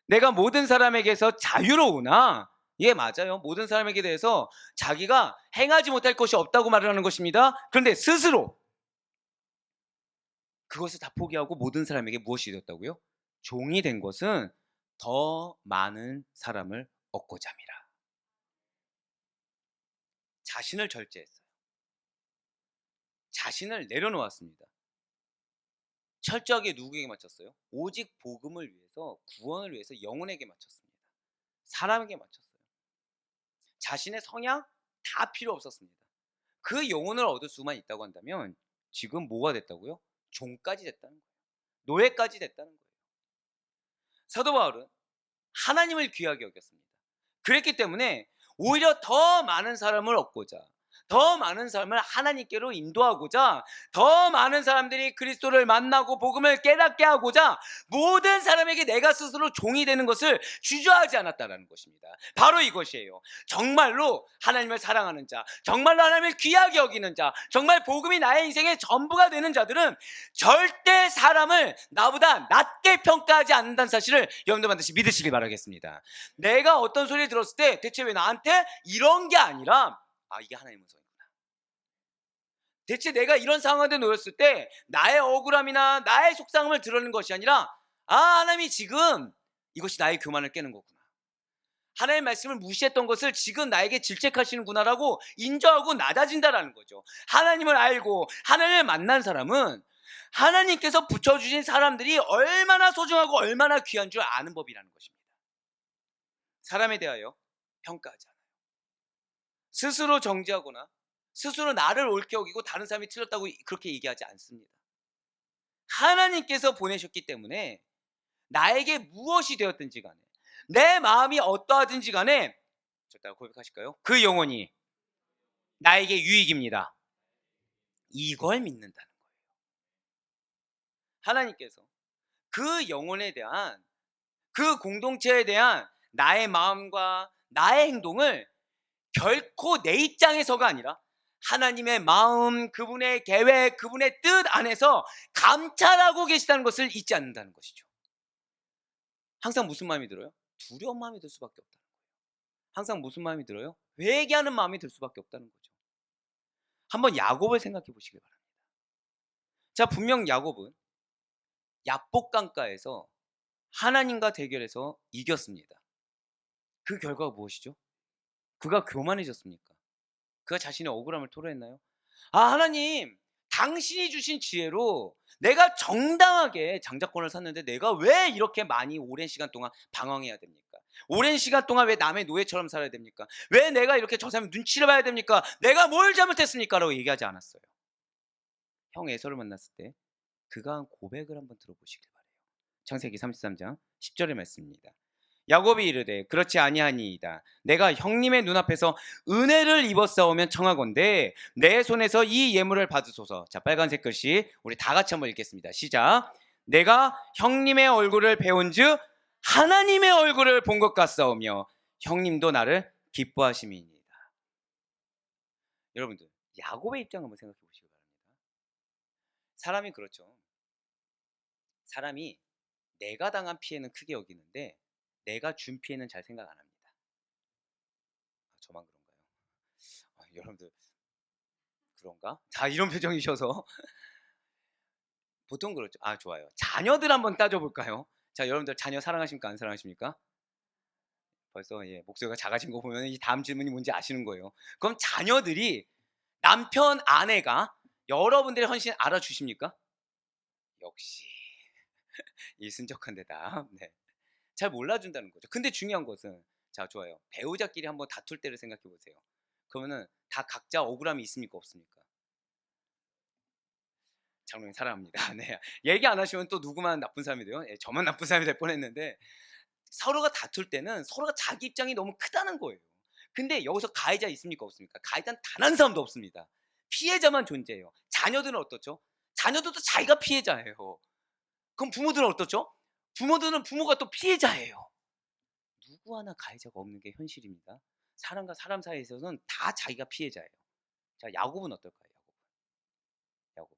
[SPEAKER 1] 내가 모든 사람에게서 자유로우나, 예, 맞아요. 모든 사람에게 대해서 자기가 행하지 못할 것이 없다고 말을 하는 것입니다. 그런데 스스로 그것을 다 포기하고 모든 사람에게 무엇이 되었다고요? 종이 된 것은 더 많은 사람을 얻고자 함이라. 자신을 절제했어요. 자신을 내려놓았습니다. 철저하게 누구에게 맞췄어요? 오직 복음을 위해서, 구원을 위해서 영혼에게 맞췄습니다. 사람에게 맞췄어요. 자신의 성향 다 필요 없었습니다. 그 영혼을 얻을 수만 있다고 한다면 지금 뭐가 됐다고요? 종까지 됐다는 거예요. 노예까지 됐다는 거예요. 사도 바울은 하나님을 귀하게 여겼습니다. 그랬기 때문에 오히려 더 많은 사람을 얻고자, 더 많은 사람을 하나님께로 인도하고자, 더 많은 사람들이 그리스도를 만나고 복음을 깨닫게 하고자 모든 사람에게 내가 스스로 종이 되는 것을 주저하지 않았다는 것입니다. 바로 이것이에요. 정말로 하나님을 사랑하는 자, 정말로 하나님을 귀하게 여기는 자, 정말 복음이 나의 인생의 전부가 되는 자들은 절대 사람을 나보다 낮게 평가하지 않는다는 사실을 여러분들 반드시 믿으시길 바라겠습니다. 내가 어떤 소리를 들었을 때 대체 왜 나한테 이런 게 아니라, 아, 이게 하나님의 음성이구나. 대체 내가 이런 상황에 놓였을 때 나의 억울함이나 나의 속상함을 드러내는 것이 아니라, 아, 하나님이 지금 이것이 나의 교만을 깨는 거구나. 하나님의 말씀을 무시했던 것을 지금 나에게 질책하시는구나라고 인정하고 낮아진다라는 거죠. 하나님을 알고 하나님을 만난 사람은 하나님께서 붙여주신 사람들이 얼마나 소중하고 얼마나 귀한 줄 아는 법이라는 것입니다. 사람에 대하여 평가하지 않아요. 스스로 정죄하거나 스스로 나를 옳게 여기고 다른 사람이 틀렸다고 그렇게 얘기하지 않습니다. 하나님께서 보내셨기 때문에 나에게 무엇이 되었든지 간에, 내 마음이 어떠하든지 간에, 저따라 고백하실까요? 그 영혼이 나에게 유익입니다. 이걸 믿는다는 거예요. 하나님께서 그 영혼에 대한, 그 공동체에 대한 나의 마음과 나의 행동을 결코 내 입장에서가 아니라 하나님의 마음, 그분의 계획, 그분의 뜻 안에서 감찰하고 계시다는 것을 잊지 않는다는 것이죠. 항상 무슨 마음이 들어요? 두려운 마음이 들 수밖에 없다는 거예요. 항상 무슨 마음이 들어요? 회개하는 마음이 들 수밖에 없다는 거죠. 한번 야곱을 생각해 보시길 바랍니다. 자, 분명 야곱은 야복강가에서 하나님과 대결해서 이겼습니다. 그 결과가 무엇이죠? 그가 교만해졌습니까? 그가 자신의 억울함을 토로했나요? 아, 하나님, 당신이 주신 지혜로 내가 정당하게 장자권을 샀는데 내가 왜 이렇게 많이 오랜 시간 동안 방황해야 됩니까? 오랜 시간 동안 왜 남의 노예처럼 살아야 됩니까? 왜 내가 이렇게 저 사람 눈치를 봐야 됩니까? 내가 뭘 잘못했습니까? 라고 얘기하지 않았어요. 형 에서를 만났을 때 그가 한 고백을 한번 들어보시길 바래요. 창세기 33장 10절의 말씀입니다. 야곱이 이르되 그렇지 아니하니이다. 내가 형님의 눈앞에서 은혜를 입었사오면 청하건대 내 손에서 이 예물을 받으소서. 자, 빨간색 글씨 우리 다 같이 한번 읽겠습니다. 시작. 내가 형님의 얼굴을 배운즉 하나님의 얼굴을 본 것 같사오며 형님도 나를 기뻐하심이니이다. 여러분들, 야곱의 입장 한번 생각해 보시기 바랍니다. 사람이 그렇죠. 사람이 내가 당한 피해는 크게 여기는데 내가 준 피해는 잘 생각 안 합니다. 저만 그런가요? 여러분들 그런가? 자, 이런 표정이셔서 보통 그렇죠. 아, 좋아요. 자녀들 한번 따져볼까요? 자, 여러분들 자녀 사랑하십니까? 안 사랑하십니까? 벌써 목소리가 작아진 거 보면 이 다음 질문이 뭔지 아시는 거예요. 그럼 자녀들이 남편, 아내가 여러분들의 헌신 알아주십니까? 역시 이 순적한 대답. 네. 잘 몰라준다는 거죠. 근데 중요한 것은, 자, 좋아요. 배우자끼리 한번 다툴 때를 생각해 보세요. 그러면은 다 각자 억울함이 있습니까? 없습니까? 장로님 사랑합니다. 네. 얘기 안 하시면 또 누구만 나쁜 사람이 돼요? 저만 나쁜 사람이 될 뻔했는데, 서로가 다툴 때는 서로가 자기 입장이 너무 크다는 거예요. 근데 여기서 가해자 있습니까 없습니까? 가해자는 단 한 사람도 없습니다. 피해자만 존재해요. 자녀들은 어떻죠? 자녀들도 자기가 피해자예요. 그럼 부모들은 어떻죠? 부모들은 부모가 또 피해자예요. 누구 하나 가해자가 없는 게 현실입니다. 사람과 사람 사이에서는 다 자기가 피해자예요. 자, 야곱은 어떨까요? 야곱은.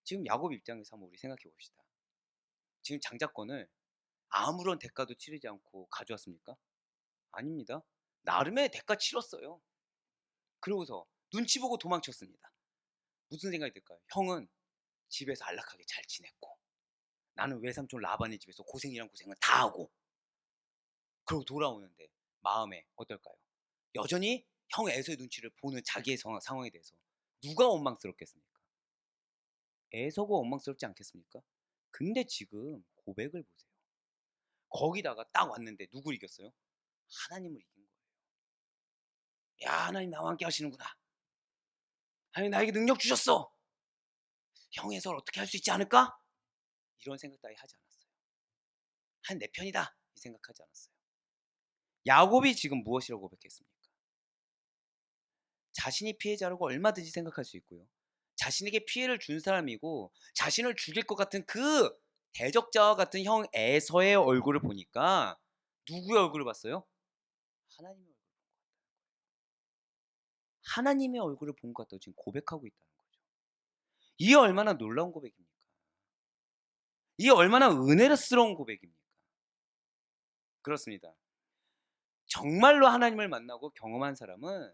[SPEAKER 1] 지금 야곱 입장에서 한번 우리 생각해 봅시다. 지금 장자권을 아무런 대가도 치르지 않고 가져왔습니까? 아닙니다. 나름의 대가 치렀어요. 그러고서 눈치 보고 도망쳤습니다. 무슨 생각이 들까요? 형은 집에서 안락하게 잘 지냈고 나는 외삼촌 라반의 집에서 고생이란 고생을 다 하고 그러고 돌아오는데 마음에 어떨까요? 여전히 형 에서의 눈치를 보는 자기의 상황에 대해서 누가 원망스럽겠습니까? 에서가 원망스럽지 않겠습니까? 근데 지금 고백을 보세요. 거기다가 딱 왔는데 누굴 이겼어요? 하나님을 이긴 거예요. 야, 하나님 나와 함께 하시는구나. 하나님 나에게 능력 주셨어. 형 에서를 어떻게 할 수 있지 않을까? 이런 생각 따위 하지 않았어요. 한 내 편이다 이 생각하지 않았어요. 야곱이 지금 무엇이라고 고백했습니까? 자신이 피해자라고 얼마든지 생각할 수 있고요. 자신에게 피해를 준 사람이고 자신을 죽일 것 같은 그 대적자와 같은 형 에서의 얼굴을 보니까 누구의 얼굴을 봤어요? 하나님의 얼굴을 본 것 같아요. 하나님의 얼굴을 본 것 같다고 지금 고백하고 있다는 거죠. 이게 얼마나 놀라운 고백입니까? 이게 얼마나 은혜스러운 고백입니까? 그렇습니다. 정말로 하나님을 만나고 경험한 사람은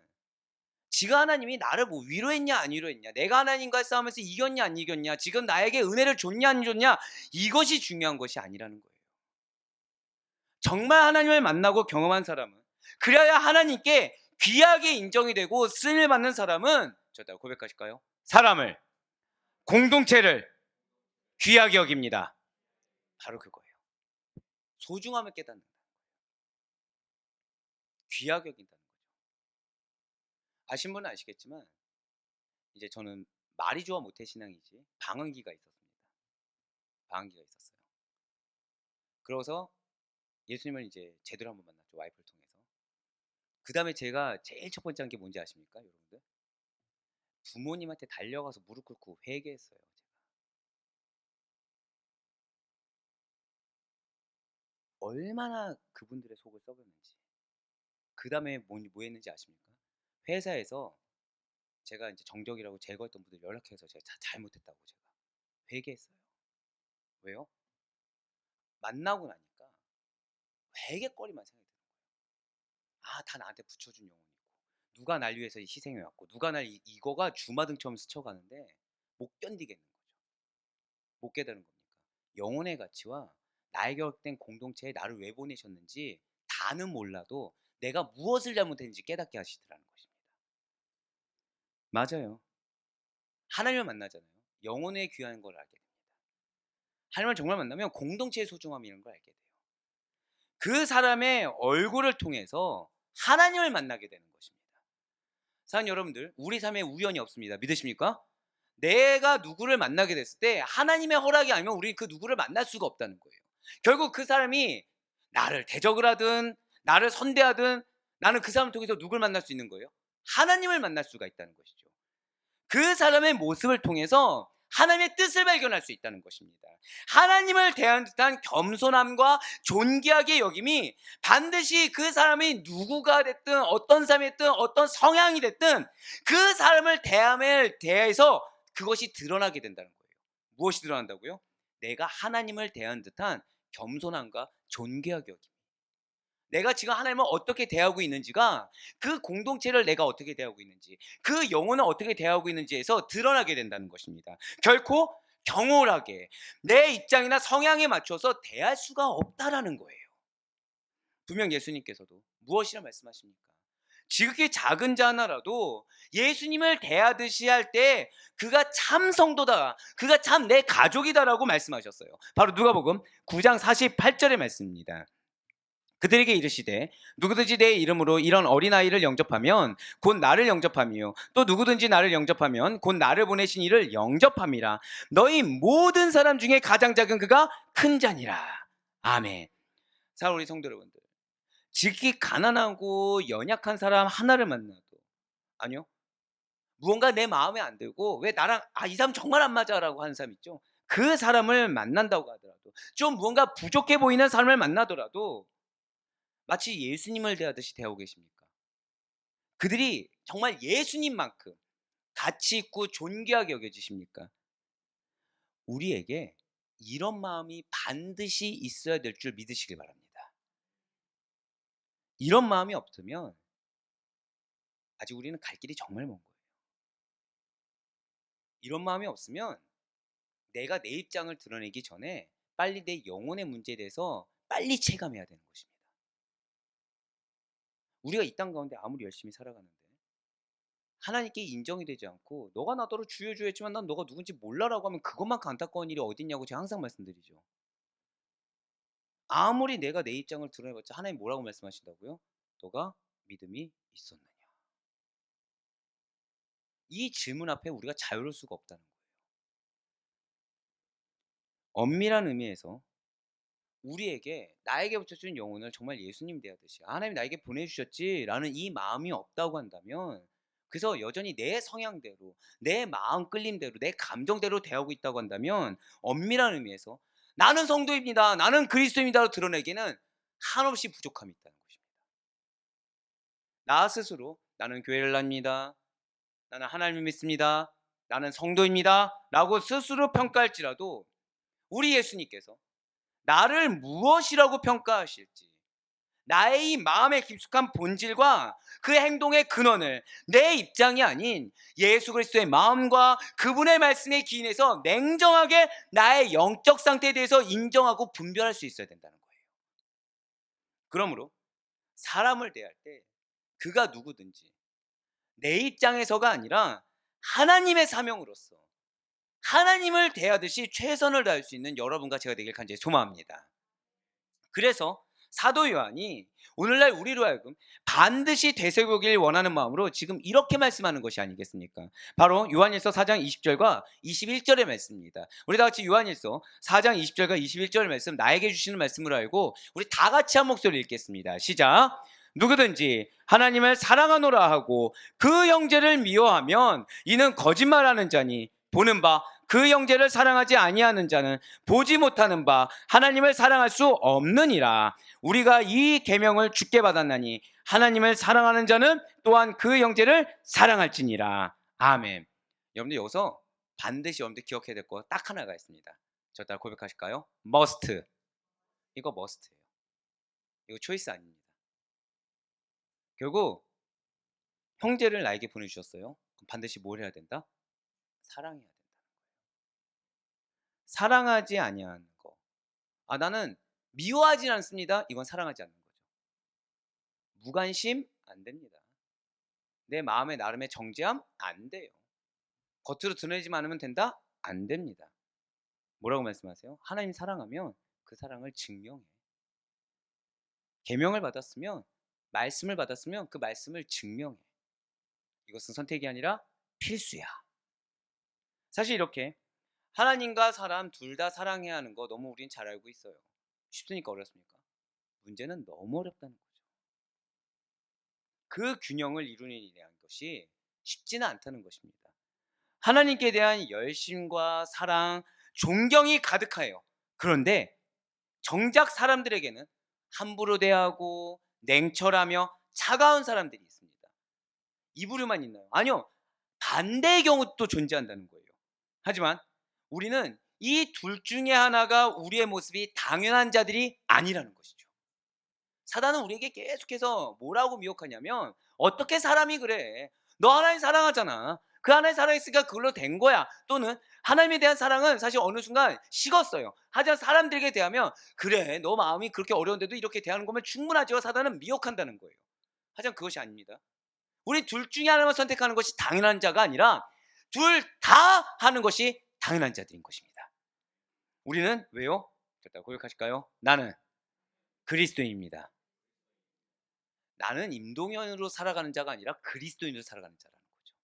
[SPEAKER 1] 지가 하나님이 나를 뭐 위로했냐 안 위로했냐, 내가 하나님과의 싸움에서 이겼냐 안 이겼냐, 지금 나에게 은혜를 줬냐 안 줬냐, 이것이 중요한 것이 아니라는 거예요. 정말 하나님을 만나고 경험한 사람은, 그래야 하나님께 귀하게 인정이 되고 쓰임을 받는 사람은 저다 고백하실까요? 사람을, 공동체를 귀하게 여깁니다. 바로 그거예요. 소중함을 깨닫는다. 귀하게 여긴다는 거죠. 아신 분은 아시겠지만 이제 저는 마리조와 모태신앙이지 방언기가 있었습니다. 방언기가 있었어요. 그래서 예수님을 이제 제대로 한번 만났죠. 와이프를 통해서. 그 다음에 제가 제일 첫 번째 한 게 뭔지 아십니까? 여러분들? 부모님한테 달려가서 무릎 꿇고 회개했어요. 제가. 얼마나 그분들의 속을 썩였는지. 그 다음에 뭐 했는지 아십니까? 회사에서 제가 이제 정적이라고 제거했던 분들 연락해서 제가 잘못했다고 제가 회개했어요. 왜요? 만나고 나니까 회개거리만 생각이 드는 거예요. 아, 다 나한테 붙여준 영혼이고, 누가 날 위해서 희생해왔고, 누가 날 이거가 주마등처럼 스쳐가는데 못 견디겠는 거죠. 못 깨달은 겁니까? 영혼의 가치와 나에게 허락된 공동체에 나를 왜 보내셨는지 다는 몰라도 내가 무엇을 잘못했는지 깨닫게 하시더라는 것입니다. 맞아요. 하나님을 만나잖아요. 영혼의 귀한 걸 알게 됩니다. 하나님을 정말 만나면 공동체의 소중함이라는 걸 알게 돼요. 그 사람의 얼굴을 통해서 하나님을 만나게 되는 것입니다. 사랑하는 여러분들, 우리 삶에 우연이 없습니다. 믿으십니까? 내가 누구를 만나게 됐을 때 하나님의 허락이 아니면 우리 그 누구를 만날 수가 없다는 거예요. 결국 그 사람이 나를 대적을 하든 나를 선대하든 나는 그 사람을 통해서 누굴 만날 수 있는 거예요? 하나님을 만날 수가 있다는 것이죠. 그 사람의 모습을 통해서 하나님의 뜻을 발견할 수 있다는 것입니다. 하나님을 대하는 듯한 겸손함과 존귀하게 여김이 반드시 그 사람이 누구가 됐든 어떤 사람이 됐든 어떤 성향이 됐든 그 사람을 대함에 대해서 그것이 드러나게 된다는 거예요. 무엇이 드러난다고요? 내가 하나님을 대하는 듯한 겸손함과 존귀하게 여김. 내가 지금 하나님을 어떻게 대하고 있는지가 그 공동체를 내가 어떻게 대하고 있는지, 그 영혼을 어떻게 대하고 있는지에서 드러나게 된다는 것입니다. 결코 경홀하게 내 입장이나 성향에 맞춰서 대할 수가 없다라는 거예요. 분명 예수님께서도 무엇이라 말씀하십니까? 지극히 작은 자 하나라도 예수님을 대하듯이 할 때 그가 참 성도다, 그가 참 내 가족이다라고 말씀하셨어요. 바로 누가복음 9장 48절의 말씀입니다. 그들에게 이르시되 누구든지 내 이름으로 이런 어린아이를 영접하면 곧 나를 영접함이요 또 누구든지 나를 영접하면 곧 나를 보내신 이를 영접함이라. 너희 모든 사람 중에 가장 작은 그가 큰 자니라. 아멘. 사랑하는 우리 성도 여러분들, 지극히 가난하고 연약한 사람 하나를 만나도, 아니요, 무언가 내 마음에 안 들고 왜 나랑 이 사람 정말 안 맞아라고 하는 사람 있죠. 그 사람을 만난다고 하더라도, 좀 무언가 부족해 보이는 사람을 만나더라도 마치 예수님을 대하듯이 대하고 계십니까? 그들이 정말 예수님만큼 가치 있고 존귀하게 여겨지십니까? 우리에게 이런 마음이 반드시 있어야 될 줄 믿으시길 바랍니다. 이런 마음이 없으면 아직 우리는 갈 길이 정말 먼 거예요. 이런 마음이 없으면 내가 내 입장을 드러내기 전에 빨리 내 영혼의 문제에 대해서 빨리 체감해야 되는 것입니다. 우리가 이 땅 가운데 아무리 열심히 살아가는데 하나님께 인정이 되지 않고 너가 나더러 주여 주여 했지만 난 너가 누군지 몰라라고 하면 그것만큼 안타까운 일이 어딨냐고 제가 항상 말씀드리죠. 아무리 내가 내 입장을 드러내봤자 하나님 뭐라고 말씀하신다고요? 너가 믿음이 있었느냐. 이 질문 앞에 우리가 자유로울 수가 없다는 거예요. 엄밀한 의미에서 우리에게 나에게 붙여준 영혼을 정말 예수님 대하듯이 하나님 나에게 보내주셨지라는 이 마음이 없다고 한다면, 그래서 여전히 내 성향대로 내 마음 끌림대로 내 감정대로 대하고 있다고 한다면 엄밀한 의미에서 나는 성도입니다, 나는 그리스도입니다로 드러내기는 한없이 부족함이 있다는 것입니다. 나 스스로 나는 교회를 다닙니다, 나는 하나님을 믿습니다, 나는 성도입니다 라고 스스로 평가할지라도 우리 예수님께서 나를 무엇이라고 평가하실지, 나의 이 마음의 깊숙한 본질과 그 행동의 근원을 내 입장이 아닌 예수 그리스도의 마음과 그분의 말씀에 기인해서 냉정하게 나의 영적 상태에 대해서 인정하고 분별할 수 있어야 된다는 거예요. 그러므로 사람을 대할 때 그가 누구든지 내 입장에서가 아니라 하나님의 사명으로서 하나님을 대하듯이 최선을 다할 수 있는 여러분과 제가 되길 간절히 소망합니다. 그래서 사도 요한이 오늘날 우리로 하여금 반드시 되새기길 원하는 마음으로 지금 이렇게 말씀하는 것이 아니겠습니까? 바로 요한일서 4장 20절과 21절의 말씀입니다. 우리 다 같이 요한일서 4장 20절과 21절의 말씀, 나에게 주시는 말씀으로 알고 우리 다 같이 한 목소리 읽겠습니다. 시작. 누구든지 하나님을 사랑하노라 하고 그 형제를 미워하면 이는 거짓말하는 자니 보는 바 그 형제를 사랑하지 아니하는 자는 보지 못하는 바 하나님을 사랑할 수 없느니라. 우리가 이 계명을 주께 받았나니 하나님을 사랑하는 자는 또한 그 형제를 사랑할지니라. 아멘. 여러분들 여기서 반드시 여러분들 기억해야 될 거 딱 하나가 있습니다. 저 따라 고백하실까요? must. 이거 must예요. 이거 초이스 아닙니다. 결국 형제를 나에게 보내주셨어요. 그럼 반드시 뭘 해야 된다? 사랑해야 된다. 사랑하지 아니하는 거. 나는 미워하진 않습니다. 이건 사랑하지 않는 거죠. 무관심 안 됩니다. 내 마음의 나름의 정죄함 안 돼요. 겉으로 드러내지만 않으면 된다? 안 됩니다. 뭐라고 말씀하세요? 하나님 사랑하면 그 사랑을 증명해. 계명을 받았으면, 말씀을 받았으면 그 말씀을 증명해. 이것은 선택이 아니라 필수야. 사실 이렇게 하나님과 사람 둘 다 사랑해야 하는 거 너무 우린 잘 알고 있어요. 쉽습니까? 어렵습니까? 문제는 너무 어렵다는 거죠. 그 균형을 이루는 일이라는 것이 쉽지는 않다는 것입니다. 하나님께 대한 열심과 사랑, 존경이 가득하여, 그런데 정작 사람들에게는 함부로 대하고 냉철하며 차가운 사람들이 있습니다. 이 부류만 있나요? 아니요. 반대의 경우도 존재한다는 거예요. 하지만 우리는 이 둘 중에 하나가 우리의 모습이 당연한 자들이 아니라는 것이죠. 사단은 우리에게 계속해서 뭐라고 미혹하냐면, 어떻게 사람이 그래? 너 하나님 사랑하잖아. 그 하나님 사랑했으니까 그걸로 된 거야. 또는 하나님에 대한 사랑은 사실 어느 순간 식었어요. 하지만 사람들에게 대하면 그래, 너 마음이 그렇게 어려운데도 이렇게 대하는 거면 충분하죠. 사단은 미혹한다는 거예요. 하지만 그것이 아닙니다. 우리 둘 중에 하나만 선택하는 것이 당연한 자가 아니라 둘 다 하는 것이 당연한 자들인 것입니다. 우리는 왜요? 일단 고백하실까요? 나는 그리스도인입니다. 나는 임동현으로 살아가는 자가 아니라 그리스도인으로 살아가는 자라는 거죠.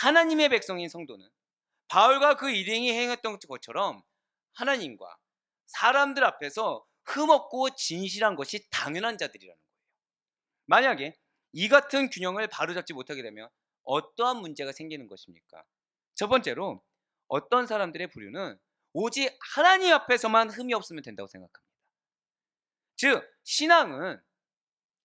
[SPEAKER 1] 하나님의 백성인 성도는 바울과 그 일행이 행했던 것처럼 하나님과 사람들 앞에서 흠없고 진실한 것이 당연한 자들이라는 거예요. 만약에 이 같은 균형을 바로잡지 못하게 되면 어떠한 문제가 생기는 것입니까? 첫 번째로 어떤 사람들의 부류는 오직 하나님 앞에서만 흠이 없으면 된다고 생각합니다. 즉 신앙은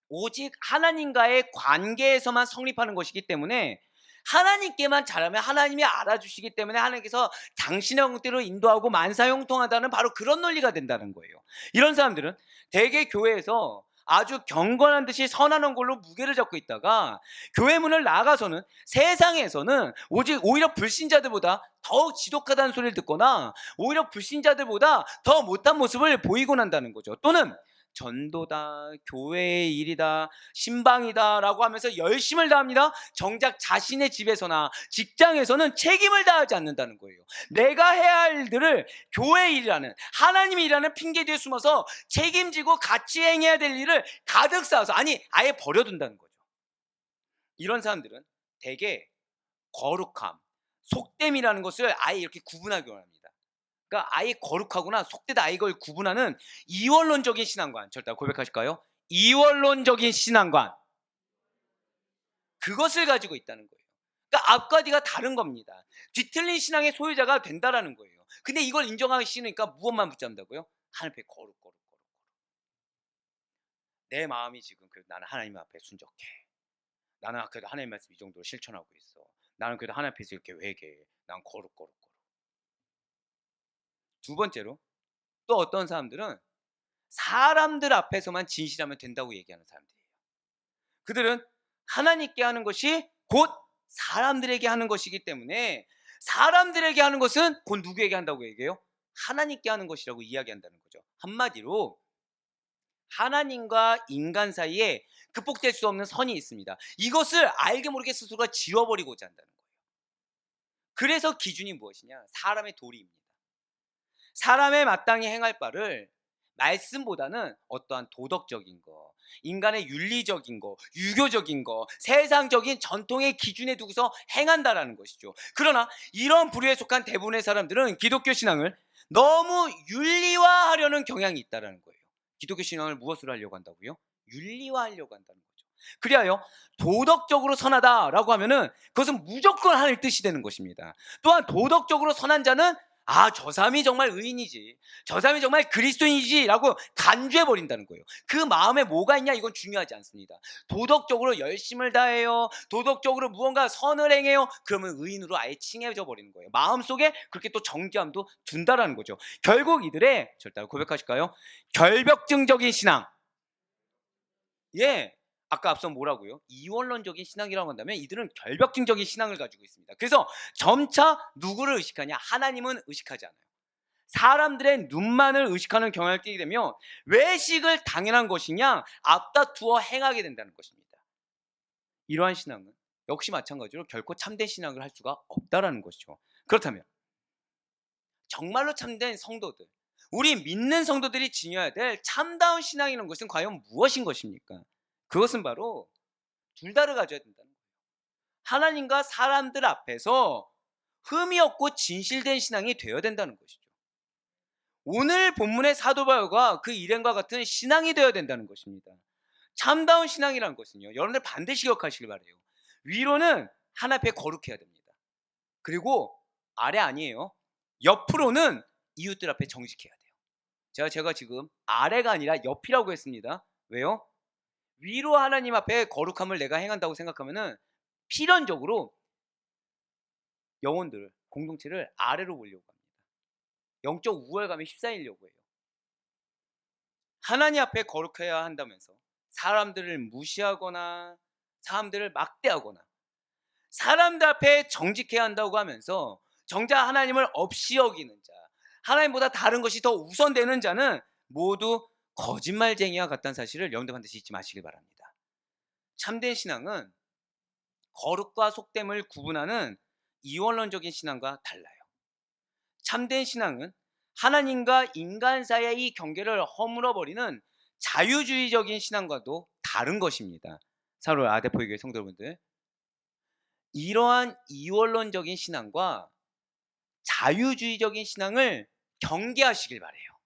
[SPEAKER 1] 오직 하나님과의 관계에서만 성립하는 것이기 때문에 하나님께만 잘하면 하나님이 알아주시기 때문에 하나님께서 당신의 형태로 인도하고 만사형통하다는 바로 그런 논리가 된다는 거예요. 이런 사람들은 대개 교회에서 아주 경건한 듯이 선한 걸로 무게를 잡고 있다가 교회 문을 나가서는 세상에서는 오히려 불신자들보다 더욱 지독하다는 소리를 듣거나 오히려 불신자들보다 더 못한 모습을 보이고 난다는 거죠. 또는 전도다, 교회의 일이다, 신방이다라고 하면서 열심을 다합니다. 정작 자신의 집에서나 직장에서는 책임을 다하지 않는다는 거예요. 내가 해야 할 일들을 교회 일이라는 하나님의 일이라는 핑계 뒤에 숨어서 책임지고 같이 행해야 될 일을 가득 쌓아서 아예 버려둔다는 거죠. 이런 사람들은 대개 거룩함, 속됨이라는 것을 아예 이렇게 구분하기 원합니다. 그러니까 아예 거룩하구나 속되다 이걸 구분하는 이원론적인 신앙관, 절대 고백하실까요? 이원론적인 신앙관, 그것을 가지고 있다는 거예요. 그러니까 앞과 뒤가 다른 겁니다. 뒤틀린 신앙의 소유자가 된다라는 거예요. 근데 이걸 인정하기 싫으니까 무엇만 붙잡는다고요? 하나님 앞에 거룩. 내 마음이 지금 그래도 나는 하나님 앞에 순적해. 나는 그래도 하나님 말씀 이 정도로 실천하고 있어. 나는 그래도 하나님 앞에서 이렇게 회개해. 난 거룩. 두 번째로 또 어떤 사람들은 사람들 앞에서만 진실하면 된다고 얘기하는 사람들이에요. 그들은 하나님께 하는 것이 곧 사람들에게 하는 것이기 때문에 사람들에게 하는 것은 곧 누구에게 한다고 얘기해요? 하나님께 하는 것이라고 이야기한다는 거죠. 한마디로 하나님과 인간 사이에 극복될 수 없는 선이 있습니다. 이것을 알게 모르게 스스로가 지워버리고자 한다는 거예요. 그래서 기준이 무엇이냐? 사람의 도리입니다. 사람의 마땅히 행할 바를 말씀보다는 어떠한 도덕적인 거, 인간의 윤리적인 거, 유교적인 거, 세상적인 전통의 기준에 두고서 행한다라는 것이죠. 그러나 이런 부류에 속한 대부분의 사람들은 기독교 신앙을 너무 윤리화하려는 경향이 있다라는 거예요. 기독교 신앙을 무엇으로 하려고 한다고요? 윤리화하려고 한다는 거죠. 그리하여 도덕적으로 선하다라고 하면은 그것은 무조건 하늘 뜻이 되는 것입니다. 또한 도덕적으로 선한 자는 저 사람이 정말 의인이지, 저 사람이 정말 그리스도인이지 라고 간주해버린다는 거예요. 그 마음에 뭐가 있냐 이건 중요하지 않습니다. 도덕적으로 열심을 다해요, 도덕적으로 무언가 선을 행해요, 그러면 의인으로 아예 칭해져 버리는 거예요. 마음속에 그렇게 또 정죄함도 둔다라는 거죠. 결국 이들의, 절대 고백하실까요? 결벽증적인 신앙, 아까 앞서 뭐라고요? 이원론적인 신앙이라고 한다면 이들은 결벽증적인 신앙을 가지고 있습니다. 그래서 점차 누구를 의식하냐? 하나님은 의식하지 않아요. 사람들의 눈만을 의식하는 경향을 띠게 되면 외식을 당연한 것이냐 앞다투어 행하게 된다는 것입니다. 이러한 신앙은 역시 마찬가지로 결코 참된 신앙을 할 수가 없다라는 것이죠. 그렇다면 정말로 참된 성도들, 우리 믿는 성도들이 지녀야 될 참다운 신앙이라는 것은 과연 무엇인 것입니까? 그것은 바로 둘 다를 가져야 된다는 거예요. 하나님과 사람들 앞에서 흠이 없고 진실된 신앙이 되어야 된다는 것이죠. 오늘 본문의 사도 바울과 그 일행과 같은 신앙이 되어야 된다는 것입니다. 참다운 신앙이라는 것은요, 여러분들 반드시 기억하시길 바라요. 위로는 하나님 앞에 거룩해야 됩니다. 그리고 아래 아니에요. 옆으로는 이웃들 앞에 정직해야 돼요. 제가 지금 아래가 아니라 옆이라고 했습니다. 왜요? 위로 하나님 앞에 거룩함을 내가 행한다고 생각하면은 필연적으로 영혼들, 공동체를 아래로 보려고 합니다. 영적 우월감에 휩싸이려고 해요. 하나님 앞에 거룩해야 한다면서 사람들을 무시하거나 사람들을 막대하거나 사람들 앞에 정직해야 한다고 하면서 정작 하나님을 없이 여기는 자, 하나님보다 다른 것이 더 우선되는 자는 모두 거짓말쟁이와 같다는 사실을 여러분들 반드시 잊지 마시길 바랍니다. 참된 신앙은 거룩과 속됨을 구분하는 이원론적인 신앙과 달라요. 참된 신앙은 하나님과 인간 사이의 이 경계를 허물어버리는 자유주의적인 신앙과도 다른 것입니다. 사로 아데포의 교회 성도 여러분들, 이러한 이원론적인 신앙과 자유주의적인 신앙을 경계하시길 바래요.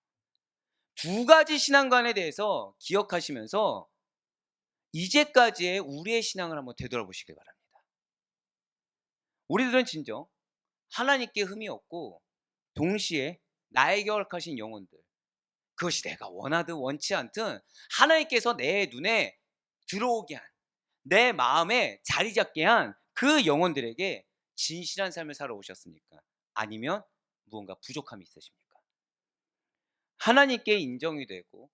[SPEAKER 1] 두 가지 신앙관에 대해서 기억하시면서 이제까지의 우리의 신앙을 한번 되돌아보시길 바랍니다. 우리들은 진정 하나님께 흠이 없고 동시에 나에게 허락하신 영혼들, 그것이 내가 원하든 원치 않든 하나님께서 내 눈에 들어오게 한, 내 마음에 자리 잡게 한 그 영혼들에게 진실한 삶을 살아오셨습니까? 아니면 무언가 부족함이 있으십니까? 하나님께 인정이 되고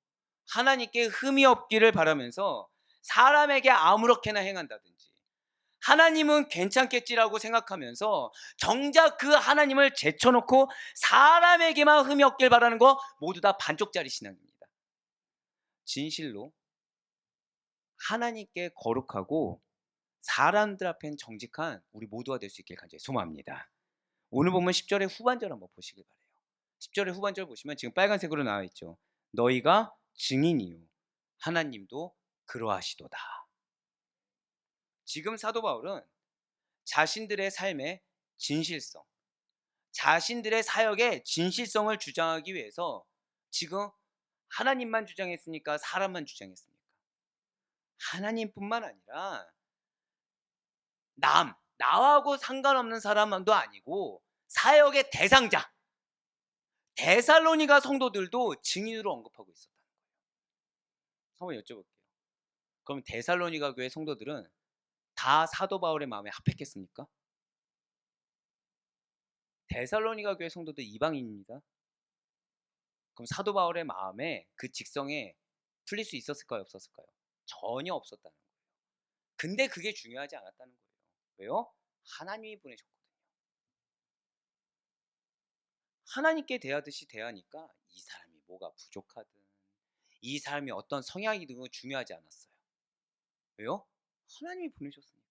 [SPEAKER 1] 하나님께 흠이 없기를 바라면서 사람에게 아무렇게나 행한다든지, 하나님은 괜찮겠지라고 생각하면서 정작 그 하나님을 제쳐놓고 사람에게만 흠이 없길 바라는 거 모두 다 반쪽짜리 신앙입니다. 진실로 하나님께 거룩하고 사람들 앞엔 정직한 우리 모두가 될 수 있길 간절히 소망합니다. 오늘 보면 10절의 후반절 한번 보시길 바래요. 10절의 후반절 보시면 지금 빨간색으로 나와 있죠. 너희가 증인이요 하나님도 그러하시도다. 지금 사도 바울은 자신들의 삶의 진실성, 자신들의 사역의 진실성을 주장하기 위해서 지금 하나님만 주장했습니까? 사람만 주장했습니까? 하나님뿐만 아니라 나하고 상관없는 사람도 아니고 사역의 대상자 데살로니가 성도들도 증인으로 언급하고 있었다는 거예요. 한번 여쭤볼게요. 그럼 데살로니가 교회 성도들은 다 사도 바울의 마음에 합했겠습니까? 데살로니가 교회 성도들 이방인입니다. 그럼 사도 바울의 마음에 그 직성에 풀릴 수 있었을까요? 없었을까요? 전혀 없었다는 거예요. 근데 그게 중요하지 않았다는 거예요. 왜요? 하나님이 보내셨거든요. 하나님께 대하듯이 대하니까 이 사람이 뭐가 부족하든 이 사람이 어떤 성향이든 중요하지 않았어요. 왜요? 하나님이 보내셨으니까.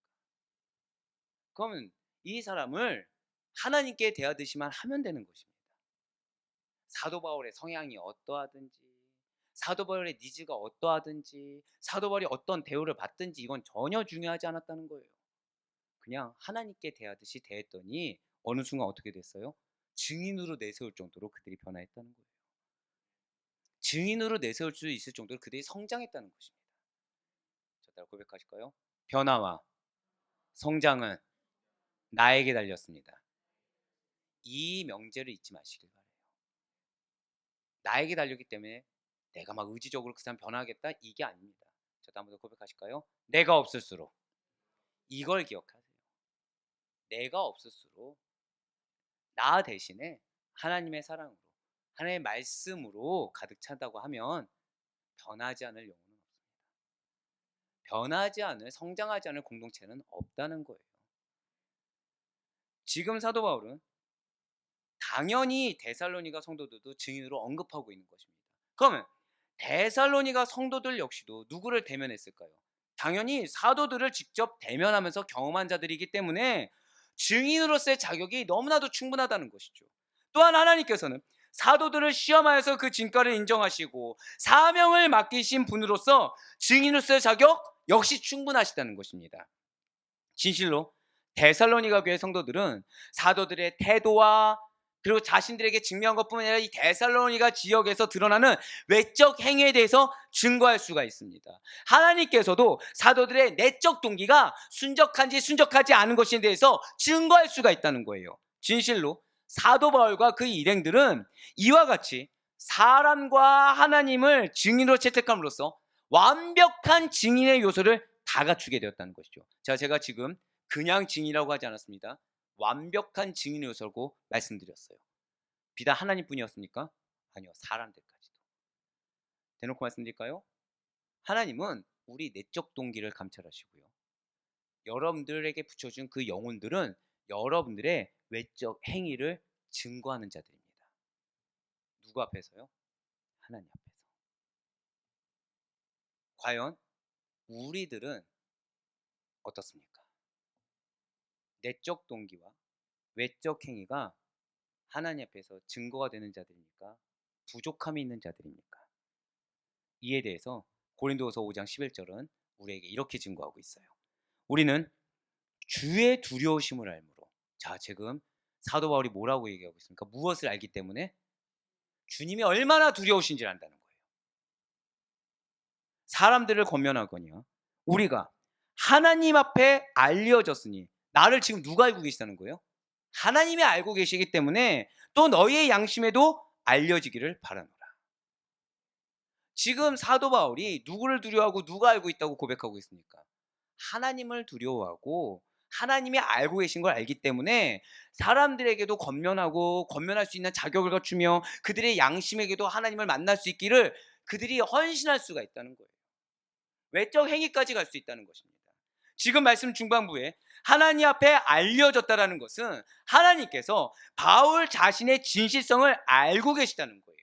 [SPEAKER 1] 그러면 이 사람을 하나님께 대하듯이만 하면 되는 것입니다. 사도 바울의 성향이 어떠하든지, 사도 바울의 니즈가 어떠하든지, 사도 바울이 어떤 대우를 받든지 이건 전혀 중요하지 않았다는 거예요. 그냥 하나님께 대하듯이 대했더니 어느 순간 어떻게 됐어요? 증인으로 내세울 정도로 그들이 변화했다는 거예요. 증인으로 내세울 수 있을 정도로 그들이 성장했다는 것입니다. 저 따라 고백하실까요? 변화와 성장은 나에게 달렸습니다. 이 명제를 잊지 마시길 바래요. 나에게 달렸기 때문에 내가 막 의지적으로 그 사람 변화하겠다 이게 아닙니다. 저 다음부터 고백하실까요? 내가 없을수록 이걸 기억하세요. 내가 없을수록 나 대신에 하나님의 사랑으로 하나님의 말씀으로 가득 차다고 하면 변하지 않을 영혼은 없습니다. 변하지 않을, 성장하지 않을 공동체는 없다는 거예요. 지금 사도 바울은 당연히 데살로니가 성도들도 증인으로 언급하고 있는 것입니다. 그러면 데살로니가 성도들 역시도 누구를 대면했을까요? 당연히 사도들을 직접 대면하면서 경험한 자들이기 때문에 증인으로서의 자격이 너무나도 충분하다는 것이죠. 또한 하나님께서는 사도들을 시험하여서 그 진가를 인정하시고 사명을 맡기신 분으로서 증인으로서의 자격 역시 충분하시다는 것입니다. 진실로 데살로니가 교회 성도들은 사도들의 태도와 그리고 자신들에게 증명한 것뿐만 아니라 이 데살로니가 지역에서 드러나는 외적 행위에 대해서 증거할 수가 있습니다. 하나님께서도 사도들의 내적 동기가 순적한지 순적하지 않은 것에 대해서 증거할 수가 있다는 거예요. 진실로 사도 바울과 그 일행들은 이와 같이 사람과 하나님을 증인으로 채택함으로써 완벽한 증인의 요소를 다 갖추게 되었다는 것이죠. 제가 지금 그냥 증인이라고 하지 않았습니다. 완벽한 증인의 요소라고 말씀드렸어요. 비단 하나님뿐이었습니까? 아니요, 사람들까지도. 대놓고 말씀드릴까요? 하나님은 우리 내적 동기를 감찰하시고요. 여러분들에게 붙여준 그 영혼들은 여러분들의 외적 행위를 증거하는 자들입니다. 누구 앞에서요? 하나님 앞에서. 과연 우리들은 어떻습니까? 내적 동기와 외적 행위가 하나님 앞에서 증거가 되는 자들입니까? 부족함이 있는 자들입니까? 이에 대해서 고린도후서 5장 11절은 우리에게 이렇게 증거하고 있어요. 우리는 주의 두려우심을 알므로. 자, 지금 사도 바울이 뭐라고 얘기하고 있습니까? 무엇을 알기 때문에? 주님이 얼마나 두려우신지를 안다는 거예요. 사람들을 권면하거니와 우리가 하나님 앞에 알려졌으니, 나를 지금 누가 알고 계시다는 거예요? 하나님이 알고 계시기 때문에 또 너희의 양심에도 알려지기를 바라노라. 지금 사도 바울이 누구를 두려워하고 누가 알고 있다고 고백하고 있습니까? 하나님을 두려워하고 하나님이 알고 계신 걸 알기 때문에 사람들에게도 권면하고 권면할 수 있는 자격을 갖추며 그들의 양심에게도 하나님을 만날 수 있기를 그들이 헌신할 수가 있다는 거예요. 외적 행위까지 갈 수 있다는 것입니다. 지금 말씀 중반부에 하나님 앞에 알려졌다라는 것은 하나님께서 바울 자신의 진실성을 알고 계시다는 거예요.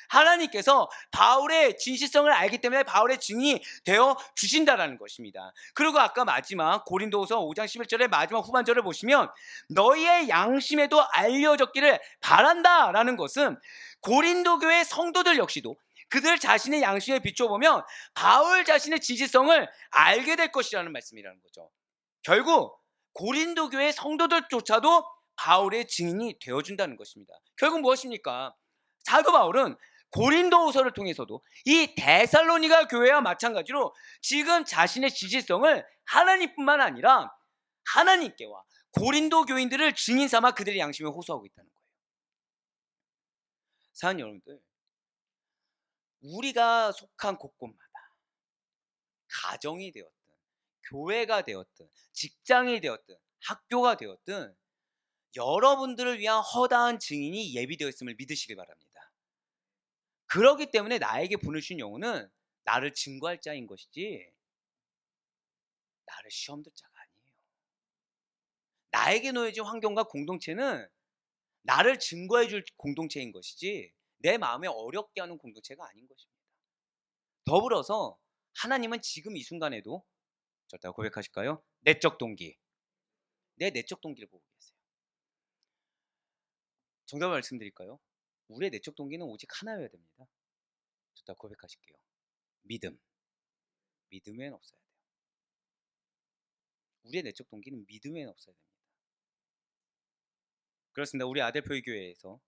[SPEAKER 1] 하나님께서 바울의 진실성을 알기 때문에 바울의 증인이 되어 주신다라는 것입니다. 그리고 아까 마지막 고린도후서 5장 11절의 마지막 후반절을 보시면 너희의 양심에도 알려졌기를 바란다라는 것은 고린도 교회 성도들 역시도 그들 자신의 양심에 비춰보면 바울 자신의 진실성을 알게 될 것이라는 말씀이라는 거죠. 결국 고린도 교회 성도들조차도 바울의 증인이 되어준다는 것입니다. 결국 무엇입니까? 사도 바울은 고린도후서를 통해서도 이 데살로니가 교회와 마찬가지로 지금 자신의 진실성을 하나님뿐만 아니라 하나님께와 고린도 교인들을 증인 삼아 그들의 양심에 호소하고 있다는 거예요. 사랑하는 여러분들, 우리가 속한 곳곳마다 가정이 되었든 교회가 되었든 직장이 되었든 학교가 되었든 여러분들을 위한 허다한 증인이 예비되어 있음을 믿으시길 바랍니다. 그렇기 때문에 나에게 보내주신 영혼은 나를 증거할 자인 것이지 나를 시험 들 자가 아니에요. 나에게 놓여진 환경과 공동체는 나를 증거해 줄 공동체인 것이지 내 마음에 어렵게 하는 공동체가 아닌 것입니다. 더불어서 하나님은 지금 이 순간에도 저따가 고백하실까요? 내적 동기, 내 내적 동기를 보고 계세요. 정답을 말씀드릴까요? 우리의 내적 동기는 오직 하나여야 됩니다. 저따가 고백하실게요. 믿음. 믿음 외엔 없어야 돼요. 우리의 내적 동기는 믿음 외엔 없어야 됩니다. 그렇습니다. 우리 아델포이 교회에서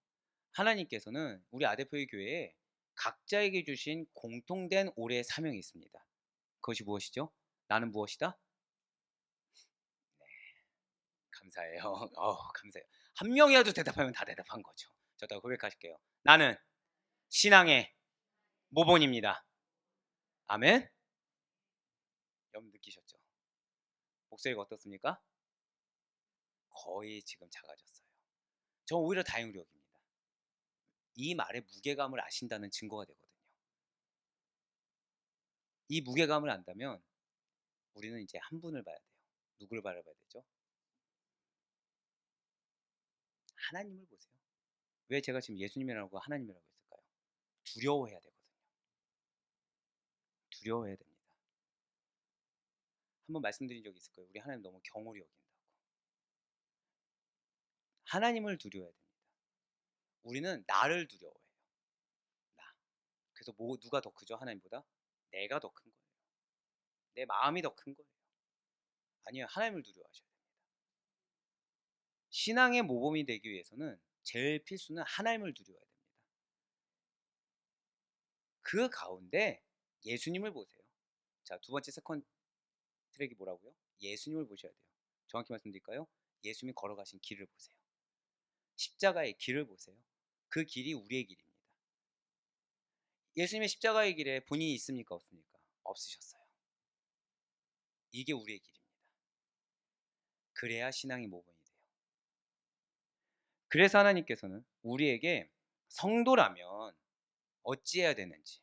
[SPEAKER 1] 하나님께서는 우리 아델포이 교회에 각자에게 주신 공통된 올해의 사명이 있습니다. 그것이 무엇이죠? 나는 무엇이다? 네, 감사해요. 감사해요. 한 명이라도 대답하면 다 대답한 거죠. 저도 고백하실게요. 나는 신앙의 모본입니다. 아멘. 여러분 느끼셨죠? 목소리가 어떻습니까? 거의 지금 작아졌어요. 저 오히려 다행으로 여깁니다. 이 말의 무게감을 아신다는 증거가 되거든요. 이 무게감을 안다면 우리는 이제 한 분을 봐야 돼요. 누구를 바라봐야 되죠? 하나님을 보세요. 왜 제가 지금 예수님이라고 하나님이라고 했을까요? 두려워해야 되거든요. 두려워해야 됩니다. 한번 말씀드린 적이 있을 거예요. 우리 하나님 너무 경홀히 여긴다고. 하나님을 두려워해야 됩니다. 우리는 나를 두려워해요. 나. 그래서 누가 더 크죠? 하나님보다? 내가 더 큰 거예요. 내 마음이 더 큰 거예요. 아니요, 하나님을 두려워하셔야 됩니다. 신앙의 모범이 되기 위해서는 제일 필수는 하나님을 두려워해야 됩니다. 그 가운데 예수님을 보세요. 자, 두 번째 세컨 트랙이 뭐라고요? 예수님을 보셔야 돼요. 정확히 말씀드릴까요? 예수님이 걸어가신 길을 보세요. 십자가의 길을 보세요. 그 길이 우리의 길입니다. 예수님의 십자가의 길에 본인이 있습니까? 없습니까? 없으셨어요. 이게 우리의 길입니다. 그래야 신앙이 모범이 돼요. 그래서 하나님께서는 우리에게 성도라면 어찌해야 되는지,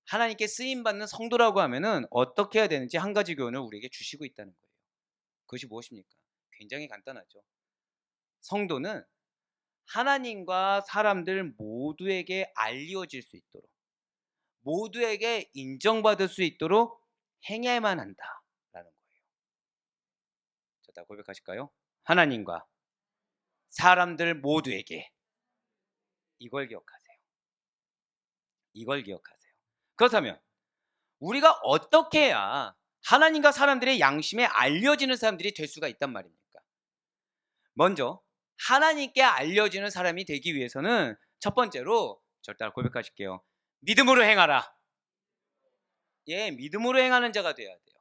[SPEAKER 1] 하나님께 쓰임받는 성도라고 하면은 어떻게 해야 되는지 한 가지 교훈을 우리에게 주시고 있다는 거예요. 그것이 무엇입니까? 굉장히 간단하죠. 성도는 하나님과 사람들 모두에게 알려질 수 있도록, 모두에게 인정받을 수 있도록 행해야만 한다라는 거예요. 자, 다 고백하실까요? 하나님과 사람들 모두에게. 이걸 기억하세요. 이걸 기억하세요. 그렇다면 우리가 어떻게 해야 하나님과 사람들의 양심에 알려지는 사람들이 될 수가 있단 말입니까? 먼저 하나님께 알려지는 사람이 되기 위해서는 첫 번째로 저를 따라 고백하실게요. 믿음으로 행하라. 예, 믿음으로 행하는 자가 되어야 돼요.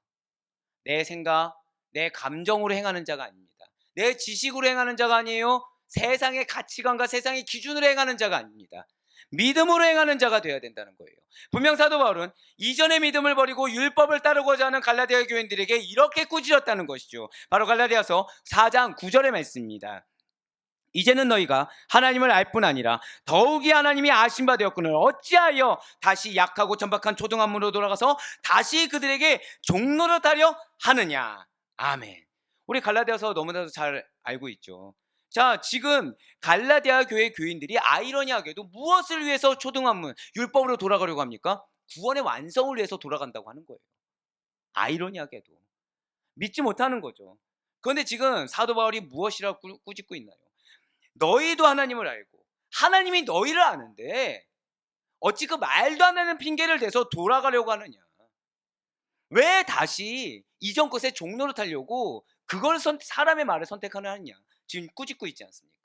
[SPEAKER 1] 내 생각, 내 감정으로 행하는 자가 아닙니다. 내 지식으로 행하는 자가 아니에요. 세상의 가치관과 세상의 기준으로 행하는 자가 아닙니다. 믿음으로 행하는 자가 되어야 된다는 거예요. 분명 사도 바울은 이전의 믿음을 버리고 율법을 따르고자 하는 갈라디아 교인들에게 이렇게 꾸짖었다는 것이죠. 바로 갈라디아서 4장 9절의 말씀입니다. 이제는 너희가 하나님을 알 뿐 아니라 더욱이 하나님이 아신 바 되었거늘 어찌하여 다시 약하고 천박한 초등학문으로 돌아가서 다시 그들에게 종로를 타려 하느냐. 아멘. 우리 갈라디아서 너무나도 잘 알고 있죠. 자, 지금 갈라디아 교회 교인들이 아이러니하게도 무엇을 위해서 초등학문 율법으로 돌아가려고 합니까? 구원의 완성을 위해서 돌아간다고 하는 거예요. 아이러니하게도 믿지 못하는 거죠. 그런데 지금 사도 바울이 무엇이라고 꾸짖고 있나요? 너희도 하나님을 알고 하나님이 너희를 아는데 어찌 그 말도 안 되는 핑계를 대서 돌아가려고 하느냐. 왜 다시 이전 것에 종로를 타려고 그걸 사람의 말을 선택하느냐. 지금 꾸짖고 있지 않습니까?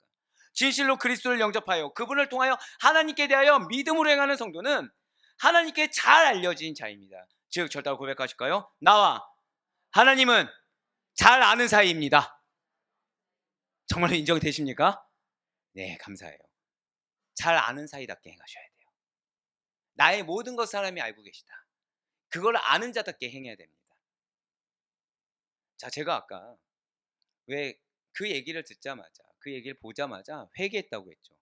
[SPEAKER 1] 진실로 그리스도를 영접하여 그분을 통하여 하나님께 대하여 믿음으로 행하는 성도는 하나님께 잘 알려진 자입니다. 즉 절대로 고백하실까요? 나와 하나님은 잘 아는 사이입니다. 정말로 인정되십니까? 네, 감사해요. 잘 아는 사이답게 행하셔야 돼요. 나의 모든 것 사람이 알고 계시다. 그걸 아는 자답게 행해야 됩니다. 자, 제가 아까 왜 그 얘기를 듣자마자 그 얘기를 보자마자 회개했다고 했죠.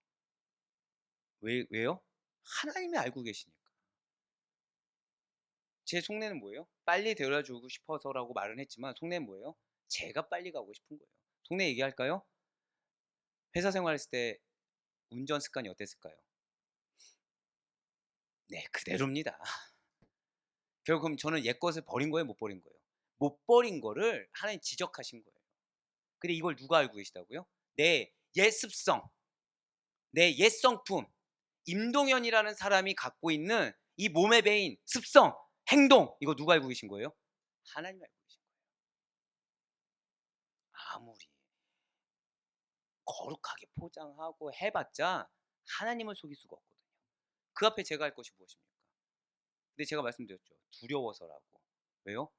[SPEAKER 1] 왜요? 하나님이 알고 계시니까. 제 속내는 뭐예요? 빨리 데려다주고 싶어서라고 말은 했지만 속내는 뭐예요? 제가 빨리 가고 싶은 거예요. 속내 얘기할까요? 회사 생활했을 때 운전 습관이 어땠을까요? 네, 그대로입니다. 결국 저는 옛 것을 버린 거예요, 못 버린 거예요? 못 버린 거를 하나님 지적하신 거예요. 근데 이걸 누가 알고 계시다고요? 내 옛 습성, 내 옛 성품, 임동현이라는 사람이 갖고 있는 이 몸의 배인, 습성, 행동, 이거 누가 알고 계신 거예요? 하나님 알고 계신 거예요. 아무리 거룩하게 포장하고 해봤자 하나님을 속일 수가 없거든요. 그 앞에 제가 할 것이 무엇입니까? 근데 제가 말씀드렸죠. 두려워서라고. 왜요?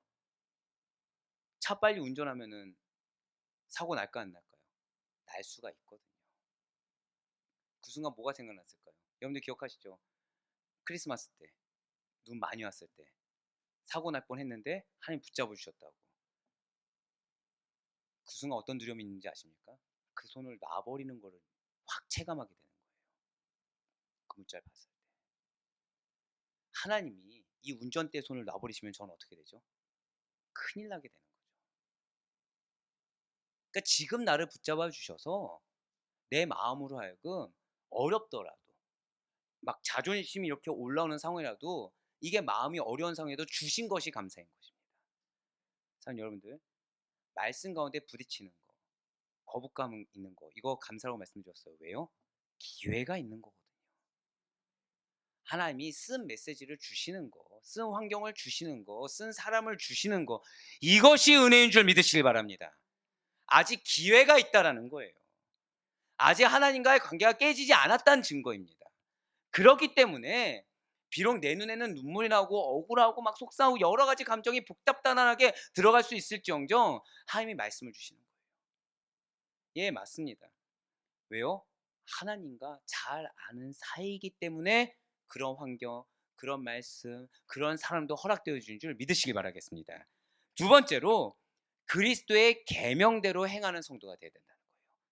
[SPEAKER 1] 차 빨리 운전하면은 사고 날까 안 날까요? 날 수가 있거든요. 그 순간 뭐가 생각났을까요? 여러분들 기억하시죠? 크리스마스 때 눈 많이 왔을 때 사고 날 뻔했는데 하나님 붙잡아 주셨다고. 그 순간 어떤 두려움이 있는지 아십니까? 그 손을 놔버리는 거를 확 체감하게 되는 거예요. 그 문자를 봤을 때. 하나님이 이 운전대에 손을 놔버리시면 저는 어떻게 되죠? 큰일 나게 되는 거죠. 그러니까 지금 나를 붙잡아 주셔서 내 마음으로 하여금 어렵더라도 막 자존심이 이렇게 올라오는 상황이라도 이게 마음이 어려운 상황에도 주신 것이 감사인 것입니다. 사랑하는 여러분들, 말씀 가운데 부딪히는 거, 거부감 있는 거, 이거 감사라고 말씀드렸어요. 왜요? 기회가 있는 거거든요. 하나님이 쓴 메시지를 주시는 거, 쓴 환경을 주시는 거, 쓴 사람을 주시는 거, 이것이 은혜인 줄 믿으시길 바랍니다. 아직 기회가 있다라는 거예요. 아직 하나님과의 관계가 깨지지 않았다는 증거입니다. 그렇기 때문에 비록 내 눈에는 눈물이 나고 억울하고 막 속상하고 여러 가지 감정이 복잡단단하게 들어갈 수 있을지언정 하나님이 말씀을 주시는 거예요. 예, 맞습니다. 왜요? 하나님과 잘 아는 사이이기 때문에 그런 환경, 그런 말씀, 그런 사람도 허락되어 주는 줄 믿으시기 바라겠습니다. 두 번째로 그리스도의 계명대로 행하는 성도가 되어야 된다는 거예요.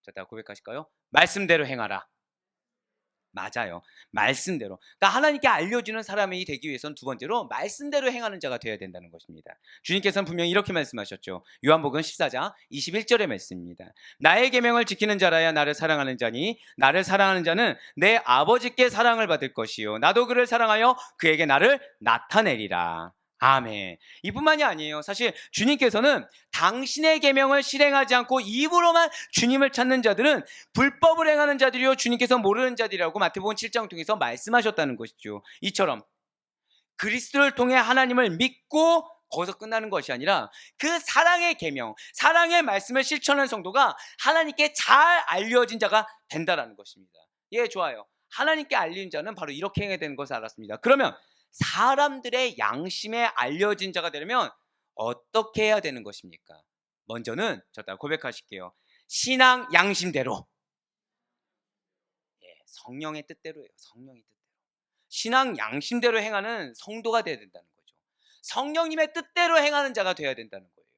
[SPEAKER 1] 자, 다 고백하실까요? 말씀대로 행하라. 맞아요. 말씀대로. 그러니까 하나님께 알려주는 사람이 되기 위해서는 두 번째로 말씀대로 행하는 자가 되어야 된다는 것입니다. 주님께서는 분명히 이렇게 말씀하셨죠. 요한복음 14장 21절의 말씀입니다. 나의 계명을 지키는 자라야 나를 사랑하는 자니 나를 사랑하는 자는 내 아버지께 사랑을 받을 것이요 나도 그를 사랑하여 그에게 나를 나타내리라. 아멘. 이뿐만이 아니에요. 사실 주님께서는 당신의 계명을 실행하지 않고 입으로만 주님을 찾는 자들은 불법을 행하는 자들이요 주님께서 모르는 자들이라고 마태복음 7장을 통해서 말씀하셨다는 것이죠. 이처럼 그리스도를 통해 하나님을 믿고 거기서 끝나는 것이 아니라 그 사랑의 계명, 사랑의 말씀을 실천하는 성도가 하나님께 잘 알려진 자가 된다는 것입니다. 예, 좋아요. 하나님께 알린 자는 바로 이렇게 행해야 되는 것을 알았습니다. 그러면 사람들의 양심에 알려진 자가 되려면 어떻게 해야 되는 것입니까? 먼저는 저다 고백하실게요. 신앙 양심대로. 예, 성령의 뜻대로예요. 성령의 뜻대로. 신앙 양심대로 행하는 성도가 되어야 된다는 거죠. 성령님의 뜻대로 행하는 자가 되어야 된다는 거예요.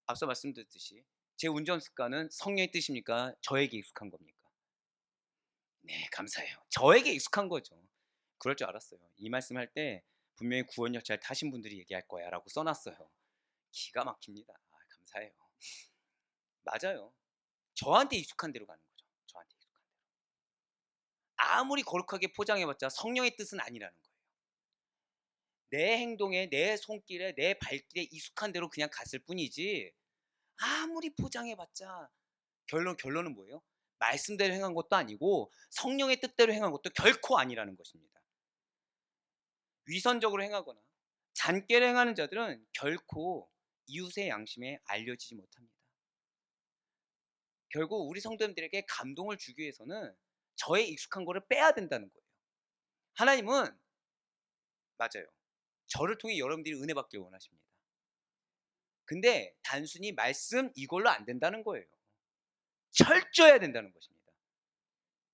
[SPEAKER 1] 앞서 말씀드렸듯이 제 운전 습관은 성령의 뜻입니까? 저에게 익숙한 겁니까? 네, 감사해요. 저에게 익숙한 거죠. 그럴 줄 알았어요. 이 말씀할 때 분명히 구원역 잘 타신 분들이 얘기할 거야 라고 써놨어요. 기가 막힙니다. 감사해요. 맞아요. 저한테 익숙한 대로 가는 거죠. 저한테 익숙한 대로. 아무리 거룩하게 포장해봤자 성령의 뜻은 아니라는 거예요. 내 행동에, 내 손길에, 내 발길에 익숙한 대로 그냥 갔을 뿐이지 아무리 포장해봤자 결론은 뭐예요? 말씀대로 행한 것도 아니고 성령의 뜻대로 행한 것도 결코 아니라는 것입니다. 위선적으로 행하거나 잔꾀를 행하는 자들은 결코 이웃의 양심에 알려지지 못합니다. 결국 우리 성도님들에게 감동을 주기 위해서는 저의 익숙한 거를 빼야 된다는 거예요. 하나님은 맞아요. 저를 통해 여러분들이 은혜 받길 원하십니다. 근데 단순히 말씀 이걸로 안 된다는 거예요. 철저해야 된다는 것입니다.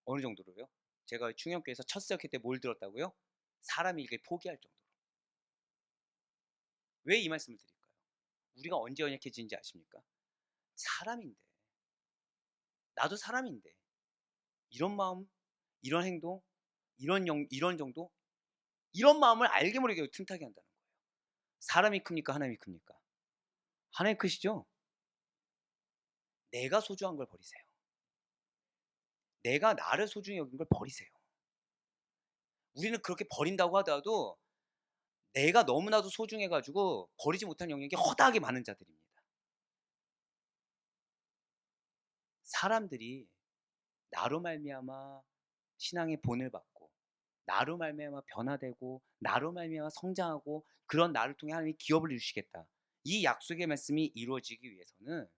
[SPEAKER 1] 어느 정도로요? 제가 충영교회에서 첫 세역회 때 뭘 들었다고요? 사람이 이게 포기할 정도로. 왜 이 말씀을 드릴까요? 우리가 언제 연약해지는지 아십니까? 사람인데, 나도 사람인데 이런 마음, 이런 행동, 이런 정도, 이런 마음을 알게 모르게 틈타게 한다는 거예요. 사람이 큽니까? 하나님이 큽니까? 하나님 크시죠? 내가 소중한 걸 버리세요. 내가 나를 소중히 여긴 걸 버리세요. 우리는 그렇게 버린다고 하더라도 내가 너무나도 소중해가지고 버리지 못한 영역이 허다하게 많은 자들입니다. 사람들이 나로 말미암아 신앙의 본을 받고 나로 말미암아 변화되고 나로 말미암아 성장하고 그런 나를 통해 하나님이 기업을 이루시겠다. 이 약속의 말씀이 이루어지기 위해서는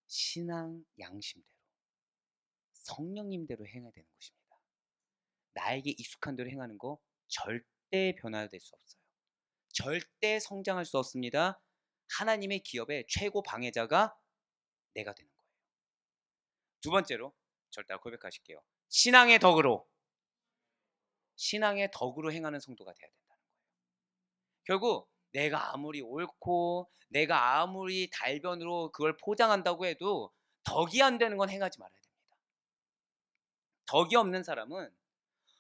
[SPEAKER 1] 신앙 양심대로 성령님대로 행해야 되는 것입니다. 나에게 익숙한 대로 행하는 거 절대 변화될 수 없어요. 절대 성장할 수 없습니다. 하나님의 기업의 최고 방해자가 내가 되는 거예요. 두 번째로 절대 고백하실게요. 신앙의 덕으로 행하는 성도가 되어야 된다는 거예요. 결국 내가 아무리 옳고 내가 아무리 달변으로 그걸 포장한다고 해도 덕이 안 되는 건 행하지 말아야 됩니다. 덕이 없는 사람은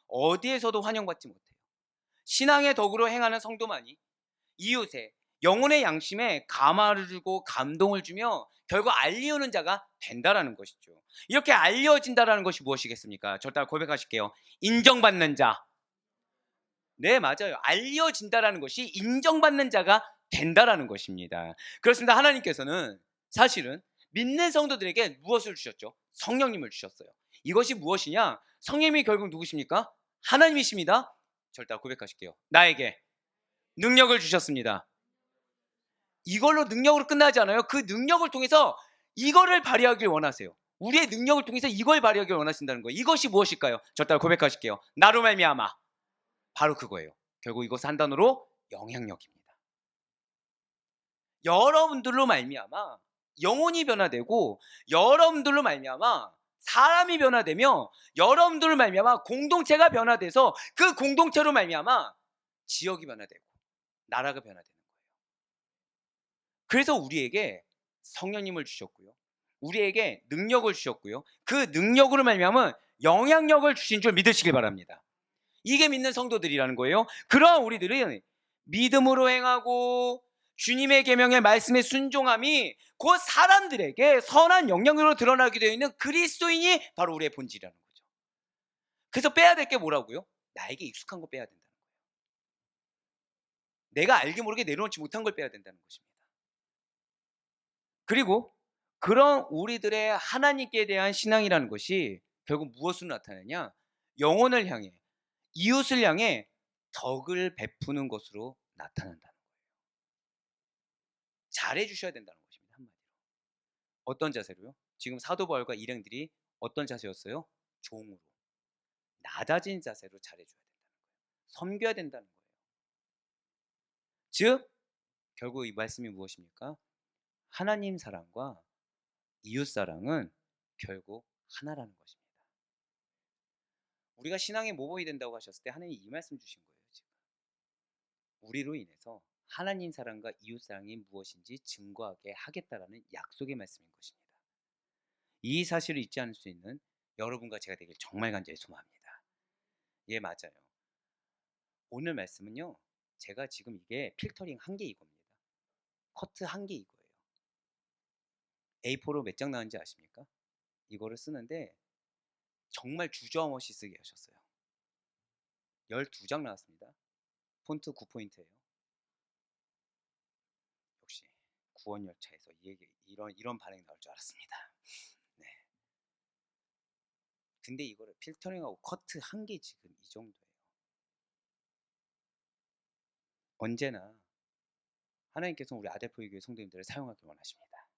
[SPEAKER 1] 어디에서도 환영받지 못해요. 신앙의 덕으로 행하는 성도만이 이웃의 영혼의 양심에 감화를 주고 감동을 주며 결국 알리우는 자가 된다라는 것이죠. 이렇게 알려진다라는 것이 무엇이겠습니까? 저 따라 고백하실게요. 인정받는 자. 네, 맞아요. 알려진다라는 것이 인정받는 자가 된다라는 것입니다. 그렇습니다. 하나님께서는 사실은 믿는 성도들에게 무엇을 주셨죠? 성령님을 주셨어요. 이것이 무엇이냐? 성령님이 결국 누구십니까? 하나님이십니다. 절대 고백하실게요. 나에게 능력을 주셨습니다. 이걸로 능력으로 끝나지 않아요. 그 능력을 통해서 이거를 발휘하길 원하세요. 우리의 능력을 통해서 이걸 발휘하길 원하신다는 거예요. 이것이 무엇일까요? 절대 고백하실게요. 나로 말미암아. 바로 그거예요. 결국 이것을 한 단어로 영향력입니다. 여러분들로 말미암아 영혼이 변화되고 여러분들로 말미암아 사람이 변화되며 여러분들로 말미암아 공동체가 변화돼서 그 공동체로 말미암아 지역이 변화되고 나라가 변화되는 거예요. 그래서 우리에게 성령님을 주셨고요. 우리에게 능력을 주셨고요. 그 능력으로 말미암아 영향력을 주신 줄 믿으시길 바랍니다. 이게 믿는 성도들이라는 거예요. 그러한 우리들은 믿음으로 행하고 주님의 계명의 말씀에 순종함이 곧 사람들에게 선한 영향으로 드러나게 되어 있는 그리스도인이 바로 우리의 본질이라는 거죠. 그래서 빼야 될 게 뭐라고요? 나에게 익숙한 거 빼야 된다는 거예요. 내가 알게 모르게 내려놓지 못한 걸 빼야 된다는 것입니다. 그리고 그런 우리들의 하나님께 대한 신앙이라는 것이 결국 무엇으로 나타나냐? 영혼을 향해 이웃을 향해 덕을 베푸는 것으로 나타난다는 거예요. 잘해주셔야 된다는 것입니다. 한마디로. 어떤 자세로요? 지금 사도 바울과 일행들이 어떤 자세였어요? 종으로. 낮아진 자세로 잘해줘야 된다는 거예요. 섬겨야 된다는 거예요. 즉 결국 이 말씀이 무엇입니까? 하나님 사랑과 이웃 사랑은 결국 하나라는 것입니다. 우리가 신앙의 모범이 된다고 하셨을 때 하나님이 이 말씀 주신 거예요. 지금 우리로 인해서 하나님 사랑과 이웃 사랑이 무엇인지 증거하게 하겠다라는 약속의 말씀인 것입니다. 이 사실을 잊지 않을 수 있는 여러분과 제가 되길 정말 간절히 소망합니다. 예, 맞아요. 오늘 말씀은요, 제가 지금 이게 필터링 한 개 이겁니다. 커트 한 개 이거예요. A4로 몇 장 나왔는지 아십니까? 이거를 쓰는데 정말 주저없이 쓰게 하셨어요. 12장 나왔습니다. 폰트 9포인트예요. 역시 구원열차에서 이런 반응이 나올 줄 알았습니다. 네. 근데 이거를 필터링하고 커트 한 개 지금 이 정도예요. 언제나 하나님께서 우리 아델포유 교회 성도님들을 사용하길 원하십니다.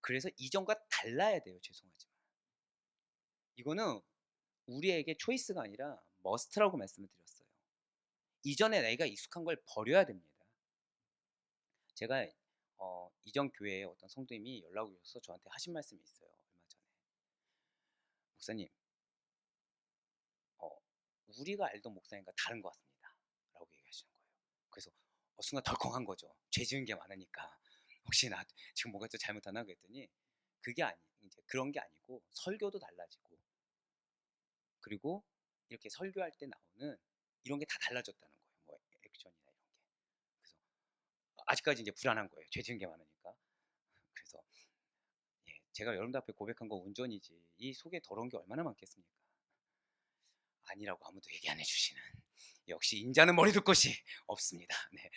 [SPEAKER 1] 그래서 이전과 달라야 돼요. 죄송하지만 이거는 우리에게 초이스가 아니라 머스트라고 말씀을 드렸어요. 이전에 내가 익숙한 걸 버려야 됩니다. 제가 이전 교회에 어떤 성도님이 연락을 주셔서 저한테 하신 말씀이 있어요. 얼마 전에. 목사님, 우리가 알던 목사님과 다른 것 같습니다. 라고 얘기하시는 거예요. 그래서 순간 덜컹한 거죠. 죄 지은 게 많으니까. 혹시 나 지금 뭐가 또 잘못하나 그랬더니 그게 이제 그런 게 아니고 설교도 달라지고 그리고 이렇게 설교할 때 나오는 이런 게 다 달라졌다는 거예요. 뭐 액션이나 이런 게. 그래서 아직까지 이제 불안한 거예요. 죄 지은 게 많으니까. 그래서 예, 제가 여러분들 앞에 고백한 거 운전이지 이 속에 더러운 게 얼마나 많겠습니까? 아니라고 아무도 얘기 안 해주시는 역시 인자는 머리 둘 것이 없습니다. 네.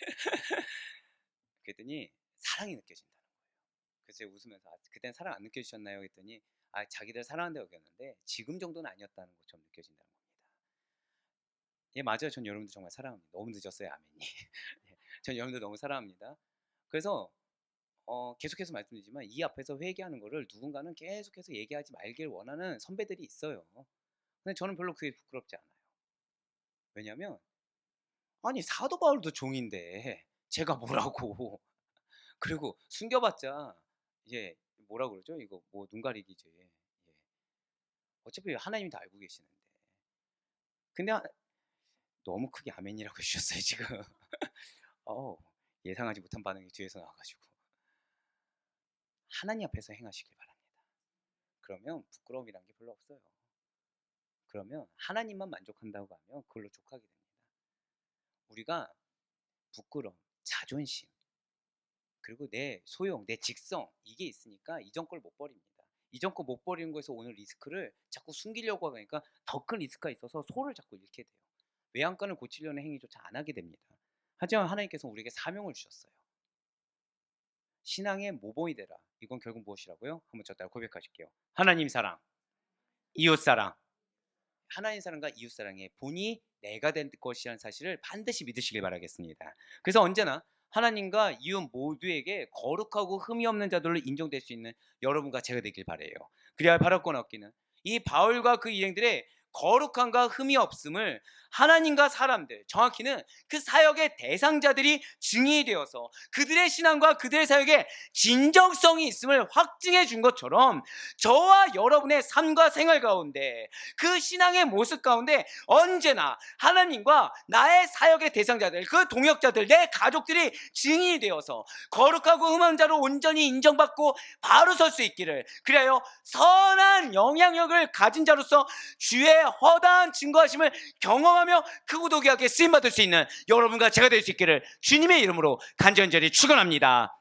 [SPEAKER 1] 그랬더니 사랑이 느껴진다는 거예요. 그래서 제가 웃으면서 그땐 사랑 안 느껴지셨나요? 그랬더니 자기들 사랑한다고 여겼는데 지금 정도는 아니었다는 것처럼 느껴진다는 겁니다. 예, 맞아요. 전 여러분들 정말 사랑합니다. 너무 늦었어요, 아멘이. 전 여러분들 너무 사랑합니다. 그래서 계속해서 말씀드리지만 이 앞에서 회개하는 거를 누군가는 계속해서 얘기하지 말길 원하는 선배들이 있어요. 근데 저는 별로 그게 부끄럽지 않아요. 왜냐하면 아니 사도 바울도 종인데 제가 뭐라고 그리고 숨겨봤자 이제 뭐라 그러죠? 이거 뭐 눈 가리기지. 예. 어차피 하나님이 다 알고 계시는데. 근데 너무 크게 아멘이라고 해주셨어요 지금. 예상하지 못한 반응이 뒤에서 나와가지고. 하나님 앞에서 행하시길 바랍니다. 그러면 부끄러움이란 게 별로 없어요. 그러면 하나님만 만족한다고 하면 그걸로 족하게 됩니다. 우리가 부끄러움, 자존심, 그리고 내 소용, 내 직성 이게 있으니까 이전 걸 못 버립니다. 이전 거 못 버리는 거에서 오는 리스크를 자꾸 숨기려고 하니까 더 큰 리스크가 있어서 소를 자꾸 잃게 돼요. 외양간을 고치려는 행위조차 안 하게 됩니다. 하지만 하나님께서 우리에게 사명을 주셨어요. 신앙의 모범이 되라. 이건 결국 무엇이라고요? 한번 저 따라 고백하실게요. 하나님 사랑, 이웃 사랑. 하나님 사랑과 이웃 사랑의 본이 내가 된 것이라는 사실을 반드시 믿으시길 바라겠습니다. 그래서 언제나 하나님과 이웃 모두에게 거룩하고 흠이 없는 자들로 인정될 수 있는 여러분과 제가 되길 바라요. 그래야 바랄 건 없기는 이 바울과 그 일행들의 거룩함과 흠이 없음을 하나님과 사람들, 정확히는 그 사역의 대상자들이 증인이 되어서 그들의 신앙과 그들의 사역에 진정성이 있음을 확증해 준 것처럼 저와 여러분의 삶과 생활 가운데 그 신앙의 모습 가운데 언제나 하나님과 나의 사역의 대상자들, 그 동역자들, 내 가족들이 증인이 되어서 거룩하고 흠한 자로 온전히 인정받고 바로 설 수 있기를, 그래요 선한 영향력을 가진 자로서 주의 허다한 증거하심을 경험하며 크고 도기하게 쓰임받을 수 있는 여러분과 제가 될 수 있기를 주님의 이름으로 간절히 축원합니다.